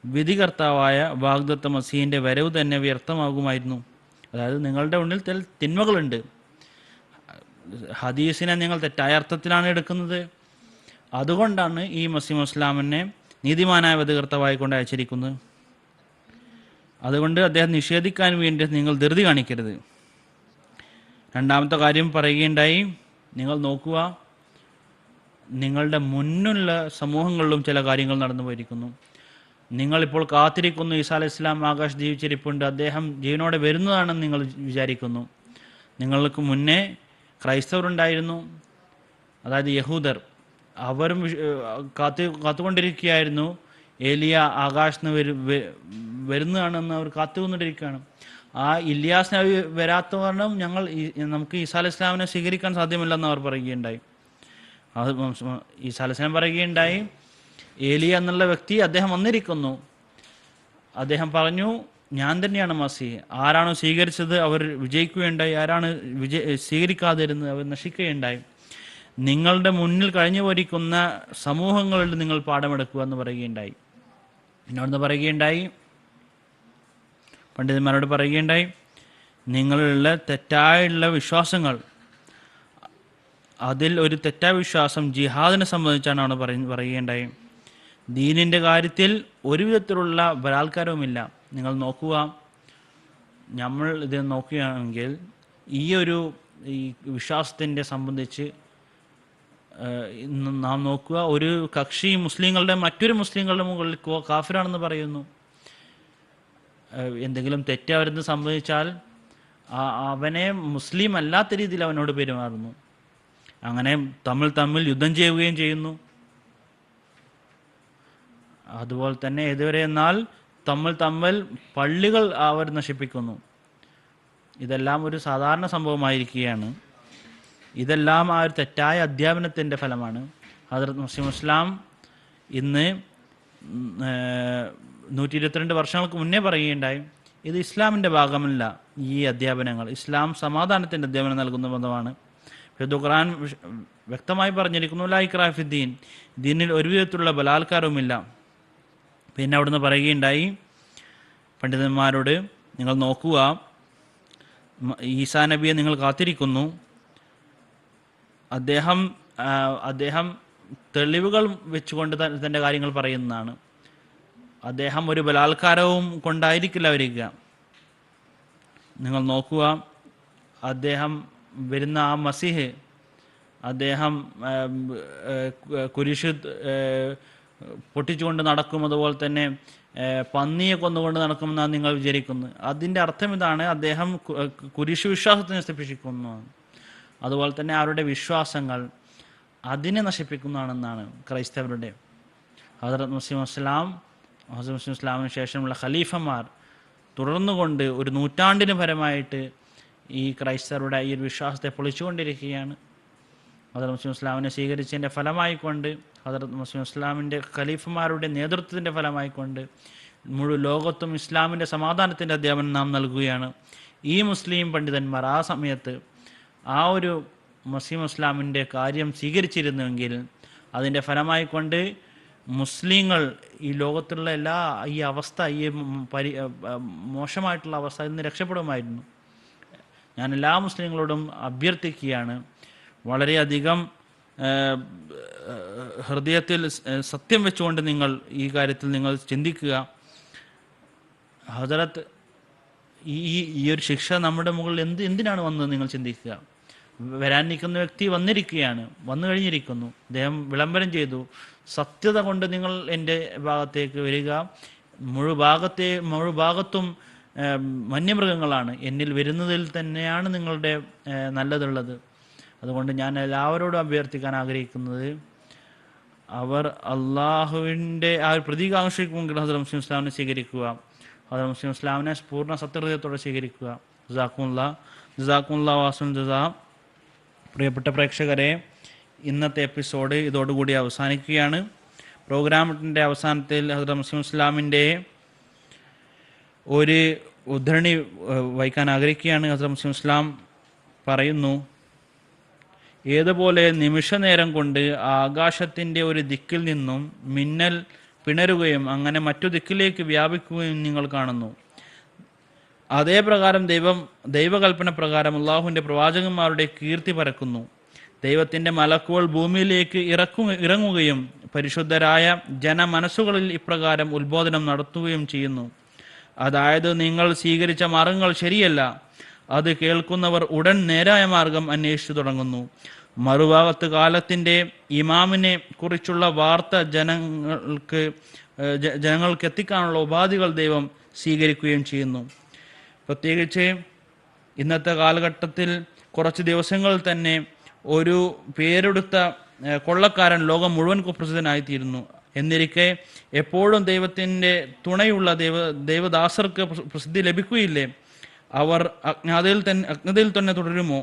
വിധികർത്താവായ വാഗ്ദത്ത മസീഹിൻ്റെ വരവ് തന്നെ വ്യർത്ഥമാകുമായിരുന്നു. അതായത് നിങ്ങളുടെ ഉള്ളിൽ ചില തിന്മകളുണ്ട്, ഹദീസിനെ നിങ്ങൾ തെറ്റായ അർത്ഥത്തിലാണ് എടുക്കുന്നത്. അതുകൊണ്ടാണ് ഈ മസീഹ് ഇസ്ലാമിനെ നീതിമാനായ വിധികർത്താവായി കൊണ്ട് അയച്ചിരിക്കുന്നത്. അതുകൊണ്ട് അദ്ദേഹം നിഷേധിക്കാൻ വേണ്ടി നിങ്ങൾ ധൃതി കാണിക്കരുത്. രണ്ടാമത്തെ കാര്യം പറയുകയുണ്ടായി, നിങ്ങൾ നോക്കുക, നിങ്ങളുടെ മുന്നുള്ള സമൂഹങ്ങളിലും ചില കാര്യങ്ങൾ നടന്നു പോയിരിക്കുന്നു. നിങ്ങളിപ്പോൾ കാത്തിരിക്കുന്നു, ഈസാ അലൈഹി ഇസ്ലാം ആകാശ് ജീവിച്ചിരിപ്പുണ്ട്, അദ്ദേഹം ജീവനോടെ വരുന്നതാണെന്ന് നിങ്ങൾ വിചാരിക്കുന്നു. നിങ്ങൾക്ക് മുന്നേ ക്രൈസ്തവരുണ്ടായിരുന്നു, അതായത് യഹൂദർ. അവരും കാത്തുകൊണ്ടിരിക്കുകയായിരുന്നു, ഏലിയ ആകാശത്ത് വരുന്നതാണെന്ന് അവർ കാത്തുകൊണ്ടിരിക്കുകയാണ്. ആ ഇല്യാസ് നബി വരാത്ത കാരണം നമുക്ക് ഈസാ അലൈഹി ഇസ്ലാമിനെ സ്വീകരിക്കാൻ സാധ്യമല്ലെന്ന് അവർ പറയുകയുണ്ടായി. അത് ഈസാ അലൈഹി ഇസ്ലാം പറയുകയുണ്ടായി, ഏലിയ എന്നുള്ള വ്യക്തി അദ്ദേഹം വന്നിരിക്കുന്നു. അദ്ദേഹം പറഞ്ഞു, ഞാൻ തന്നെയാണ് മസീഹ്. ആരാണോ സ്വീകരിച്ചത് അവർ വിജയിക്കുകയുണ്ടായി, ആരാണ് സ്വീകരിക്കാതിരുന്നത് അവർ നശിക്കുകയുണ്ടായി. നിങ്ങളുടെ മുന്നിൽ കഴിഞ്ഞു പോയിരിക്കുന്ന സമൂഹങ്ങളിൽ നിങ്ങൾ പാഠമെടുക്കുക എന്ന് പറയുകയുണ്ടായി. എന്നോട് പറയുകയുണ്ടായി, പണ്ഡിതന്മാരോട് പറയുകയുണ്ടായി, നിങ്ങളുള്ള തെറ്റായുള്ള വിശ്വാസങ്ങൾ, അതിൽ ഒരു തെറ്റായ വിശ്വാസം ജിഹാദിനെ സംബന്ധിച്ചാണ് അവിടെ പറയുകയുണ്ടായി. ദീനിൻ്റെ കാര്യത്തിൽ ഒരു വിധത്തിലുള്ള ബലാത്കാരവുമില്ല. നിങ്ങൾ നോക്കുക, നമ്മൾ ഇത് നോക്കുകയാണെങ്കിൽ ഈ വിശ്വാസത്തിൻ്റെ സംബന്ധിച്ച് നാം നോക്കുക, ഒരു കക്ഷി മുസ്ലിങ്ങളുടെ മറ്റൊരു മുസ്ലിങ്ങളുടെ മുകളിൽ കാഫിറാണെന്ന് പറയുന്നു. എന്തെങ്കിലും തെറ്റ് അവരെന്ന് സംഭവിച്ചാൽ അവനെ മുസ്ലിം അല്ലാത്ത രീതിയിൽ അവനോട് പെരുമാറുന്നു. അങ്ങനെ തമ്മിൽ യുദ്ധം ചെയ്യുകയും ചെയ്യുന്നു. അതുപോലെ തന്നെ ഇതുവരെ എന്നാൽ തമ്മിൽ പള്ളികൾ അവർ നശിപ്പിക്കുന്നു. ഇതെല്ലാം ഒരു സാധാരണ സംഭവമായിരിക്കുകയാണ്. ഇതെല്ലാം ആ ഒരു തെറ്റായ അധ്യാപനത്തിൻ്റെ ഫലമാണ്. ഹദ്റത്ത് മസീഹ് ഇസ്ലാം ഇന്ന് 122 വർഷങ്ങൾക്ക് മുന്നേ പറയുകയുണ്ടായി, ഇത് ഇസ്ലാമിൻ്റെ ഭാഗമല്ല. ഈ അധ്യാപനങ്ങൾ ഇസ്ലാം സമാധാനത്തിൻ്റെ അധ്യാപനം നൽകുന്ന ബന്ധമാണ്. ഖുർആൻ വ്യക്തമായി പറഞ്ഞിരിക്കുന്നു, ലാ ഇക്റാഹ ഫിദ്ദീൻ, ദീനിൽ ഒരു വിധത്തിലുള്ള ബലാത്കാരവുമില്ല. പിന്നെ അവിടുന്ന് പറയുകയുണ്ടായി പണ്ഡിതന്മാരോട്, നിങ്ങൾ നോക്കുക, ഈസാ നബിയെ നിങ്ങൾ കാത്തിരിക്കുന്നു, അദ്ദേഹം തെളിവുകൾ വെച്ചുകൊണ്ട് തൻ്റെ കാര്യങ്ങൾ പറയുന്നതാണ്. അദ്ദേഹം ഒരു ബലാത്കാരവും കൊണ്ടായിരിക്കില്ല വരിക. നിങ്ങൾ നോക്കുക, അദ്ദേഹം വരുന്ന ആ മസീഹ്, അദ്ദേഹം കുരിശ് പൊട്ടിച്ചുകൊണ്ട് നടക്കും, അതുപോലെ തന്നെ പന്നിയെ കൊന്നുകൊണ്ട് നടക്കുമെന്നാണ് നിങ്ങൾ വിചാരിക്കുന്നത്. അതിൻ്റെ അർത്ഥം ഇതാണ്, അദ്ദേഹം കുരിശ് വിശ്വാസത്തെ നശിപ്പിക്കുന്നു. അതുപോലെ തന്നെ അവരുടെ വിശ്വാസങ്ങൾ അതിനെ നശിപ്പിക്കുന്നതാണെന്നാണ് ക്രൈസ്തവരുടെ. ഹദ്റത്ത് മസീഹ് ഇസ്ലാമിന് ശേഷമുള്ള ഖലീഫമാർ തുടർന്നുകൊണ്ട് ഒരു നൂറ്റാണ്ടിന് പരമായിട്ട് ഈ ക്രൈസ്തവരുടെ ഈ ഒരു വിശ്വാസത്തെ പൊളിച്ചുകൊണ്ടിരിക്കുകയാണ്. ഹദ്റത്ത് മസീഹ് ഇസ്ലാമിനെ സ്വീകരിച്ചതിൻ്റെ ഫലമായിക്കൊണ്ട്, ഹദ്റത്ത് മസീഹ് ഇസ്ലാമിൻ്റെ ഖലീഫമാരുടെ നേതൃത്വത്തിൻ്റെ ഫലമായിക്കൊണ്ട് മുഴുവൻ ലോകത്തും ഇസ്ലാമിൻ്റെ സമാധാനത്തിൻ്റെ അധ്യാപനം നാം നൽകുകയാണ്. ഈ മുസ്ലിം പണ്ഡിതന്മാർ ആ സമയത്ത് ആ ഒരു മസീഹ് ഇസ്ലാമിൻ്റെ കാര്യം സ്വീകരിച്ചിരുന്നുവെങ്കിൽ അതിൻ്റെ ഫലമായിക്കൊണ്ട് മുസ്ലിങ്ങൾ ഈ ലോകത്തുള്ള ഈ അവസ്ഥ, മോശമായിട്ടുള്ള അവസ്ഥ ഇന്ന് രക്ഷപ്പെടുമായിരുന്നു. ഞാൻ എല്ലാ മുസ്ലിങ്ങളോടും അഭ്യർത്ഥിക്കുകയാണ്, വളരെയധികം ഹൃദയത്തിൽ സത്യം വെച്ചുകൊണ്ട് നിങ്ങൾ ഈ കാര്യത്തിൽ നിങ്ങൾ ചിന്തിക്കുക. ഹദ്റത്ത് ഈ ഒരു ശിക്ഷ നമ്മുടെ മുകളിൽ എന്തിനാണ് വന്നത് നിങ്ങൾ ചിന്തിക്കുക. വരാൻ നിൽക്കുന്ന വ്യക്തി വന്നു കഴിഞ്ഞിരിക്കുന്നു. അദ്ദേഹം വിളംബരം ചെയ്തു, സത്യത കൊണ്ട് നിങ്ങൾ എൻ്റെ ഭാഗത്തേക്ക് വരിക, മുഴുഭാഗത്തും വന്യമൃഗങ്ങളാണ്, എന്നിൽ വരുന്നതിൽ തന്നെയാണ് നിങ്ങളുടെ നല്ലതുള്ളത്. അതുകൊണ്ട് ഞാൻ എല്ലാവരോടും അഭ്യർത്ഥിക്കാൻ ആഗ്രഹിക്കുന്നത്, അവർ അള്ളാഹുവിൻ്റെ ആ ഒരു പ്രതീകാംക്ഷയ്ക്കുമെങ്കിൽ ഹസ്രത്ത് മുസ്ലിം ഇസ്ലാമിനെ സ്വീകരിക്കുക, ഹസ്രത്ത് മുസ്ലിം ഇസ്ലാമിനെ പൂർണ്ണ സത്യഹൃദയത്തോടെ സ്വീകരിക്കുക. ജസാക്കുമുല്ലാ വാസുൻ ജസാ. പ്രിയപ്പെട്ട പ്രേക്ഷകരെ, ഇന്നത്തെ എപ്പിസോഡ് ഇതോടുകൂടി അവസാനിക്കുകയാണ്. പ്രോഗ്രാമിൻ്റെ അവസാനത്തിൽ ഹസ്രത്ത് മുസ്ലിം ഇസ്ലാമിൻ്റെ ഒരു ഉദ്ധരണി വായിക്കാൻ ആഗ്രഹിക്കുകയാണ്. ഹസ്രത്ത് മുസ്ലിം ഇസ്ലാം പറയുന്നു, ഏതുപോലെ നിമിഷനേരം കൊണ്ട് ആകാശത്തിൻ്റെ ഒരു ദിക്കിൽ നിന്നും മിന്നൽ പിണരുകയും അങ്ങനെ മറ്റു ദിക്കിലേക്ക് വ്യാപിക്കുകയും നിങ്ങൾ കാണുന്നു, അതേ പ്രകാരം ദൈവകൽപ്പന പ്രകാരം അള്ളാഹുവിൻ്റെ പ്രവാചകന്മാരുടെ കീർത്തി പരക്കുന്നു. ദൈവത്തിൻ്റെ മലക്കുകൾ ഭൂമിയിലേക്ക് ഇറങ്ങുകയും പരിശുദ്ധരായ ജനമനസ്സുകളിൽ ഇപ്രകാരം ഉത്ബോധനം നടത്തുകയും ചെയ്യുന്നു. അതായത്, നിങ്ങൾ സ്വീകരിച്ച മാർഗങ്ങൾ ശരിയല്ല, അത് കേൾക്കുന്നവർ ഉടൻ നേരായ മാർഗം അന്വേഷിച്ചു തുടങ്ങുന്നു. മറുഭാഗത്ത് കാലത്തിൻ്റെ ഇമാമിനെ കുറിച്ചുള്ള വാർത്ത ജനങ്ങൾക്ക് എത്തിക്കാനുള്ള ഉപാധികൾ ദൈവം സ്വീകരിക്കുകയും ചെയ്യുന്നു. പ്രത്യേകിച്ച് ഇന്നത്തെ കാലഘട്ടത്തിൽ കുറച്ച് ദിവസങ്ങൾ തന്നെ ഒരു പേരെടുത്ത കൊള്ളക്കാരൻ ലോകം മുഴുവൻ കുപ്രസിദ്ധനായിത്തീരുന്നു. എന്നിരിക്കെ എപ്പോഴും ദൈവത്തിൻ്റെ തുണയുള്ള ദൈവദാസർക്ക് പ്രസിദ്ധി ലഭിക്കുകയില്ലേ? അവർ അജ്ഞതയിൽ തന്നെ തുടരുമോ?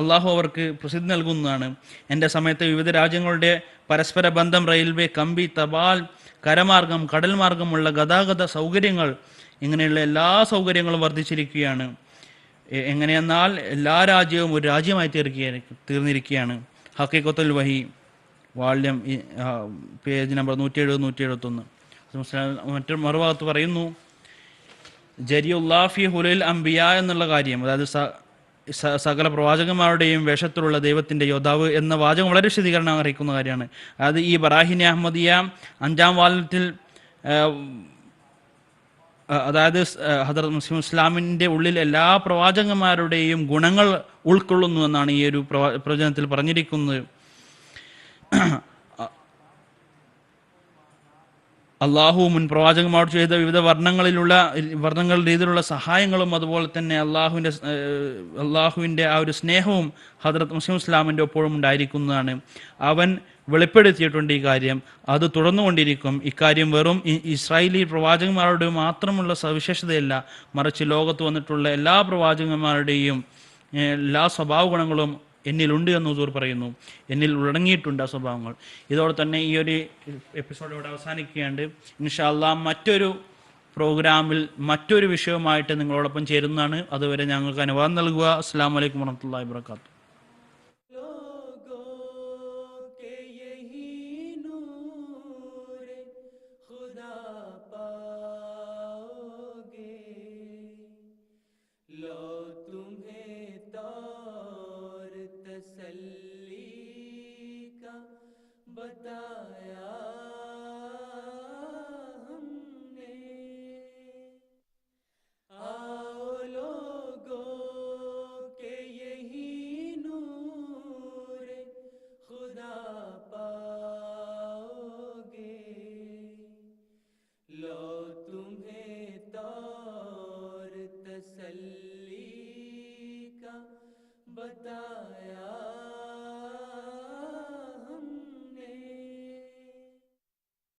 അള്ളാഹു അവർക്ക് പ്രസിദ്ധി നൽകുന്നതാണ്. എൻ്റെ സമയത്ത് വിവിധ രാജ്യങ്ങളുടെ പരസ്പര ബന്ധം, റെയിൽവേ, കമ്പി, തപാൽ, കരമാർഗം, കടൽ മാർഗമുള്ള ഗതാഗത സൗകര്യങ്ങൾ, ഇങ്ങനെയുള്ള എല്ലാ സൗകര്യങ്ങളും വർദ്ധിച്ചിരിക്കുകയാണ്. എങ്ങനെയെന്നാൽ എല്ലാ രാജ്യവും ഒരു രാജ്യമായി തീർന്നിരിക്കുകയാണ്. ഹഖീഖത്തുൽ വഹി, വാള്യം, പേജ് നമ്പർ 170-171. മറ്റൊരു മറുഭാഗത്ത് പറയുന്നു, ജരിയുല്ലാഫി ഹുലൈൽ അംബിയ എന്നുള്ള കാര്യം, അതായത് സകല പ്രവാചകന്മാരുടെയും വേഷത്തിലുള്ള ദൈവത്തിൻ്റെ യോദ്ധാവ് എന്ന വാചകം വളരെ വിശദീകരണം അറിയിക്കുന്ന കാര്യമാണ്. അതായത് ഈ ബറാഹിൻ അഹമ്മദിയ 5-ാം വാല്യത്തിൽ, അതായത് ഹദ്റത്ത് മുസ്ലിം ഇസ്ലാമിൻ്റെ ഉള്ളിൽ എല്ലാ പ്രവാചകന്മാരുടെയും ഗുണങ്ങൾ ഉൾക്കൊള്ളുന്നു എന്നാണ് ഈ ഒരു പ്രവചനത്തിൽ പറഞ്ഞിരിക്കുന്നത്. അള്ളാഹു മുൻ പ്രവാചകന്മാരോട് ചെയ്ത വിവിധ വർണ്ണങ്ങളിൽ രീതിയിലുള്ള സഹായങ്ങളും അതുപോലെ തന്നെ അള്ളാഹുവിൻ്റെ ആ ഒരു സ്നേഹവും ഹദ്റത്ത് മുസ്ലിം ഇസ്ലാമിൻ്റെ ഒപ്പോഴും ഉണ്ടായിരിക്കുന്നതാണ്. അവൻ വെളിപ്പെടുത്തിയിട്ടുണ്ട് ഈ കാര്യം, അത് തുടർന്നുകൊണ്ടിരിക്കും. ഇക്കാര്യം വെറും ഇസ്രായേലി പ്രവാചകന്മാരുടെ മാത്രമുള്ള സവിശേഷതയല്ല, മറിച്ച് ലോകത്ത് വന്നിട്ടുള്ള എല്ലാ പ്രവാചകന്മാരുടെയും എല്ലാ സ്വഭാവ ഗുണങ്ങളും എന്നിലുണ്ട് എന്ന് ഹുസൂർ പറയുന്നു. എന്നിൽ ഉടങ്ങിയിട്ടുണ്ട് ആ സ്വഭാവങ്ങൾ. ഇതോടെ തന്നെ ഈ ഒരു എപ്പിസോഡ് ഇവിടെ അവസാനിക്കുകയാണ്. ഇൻഷാ അല്ലാഹ് മറ്റൊരു പ്രോഗ്രാമിൽ മറ്റൊരു വിഷയവുമായിട്ട് നിങ്ങളോടൊപ്പം ചേരുന്നതാണ്. അതുവരെ ഞങ്ങൾക്ക് അനുവാദം നൽകുക. അസ്സലാമു അലൈക്കും വറഹ്മത്തുള്ളാഹി വബറകാതുഹു. बताया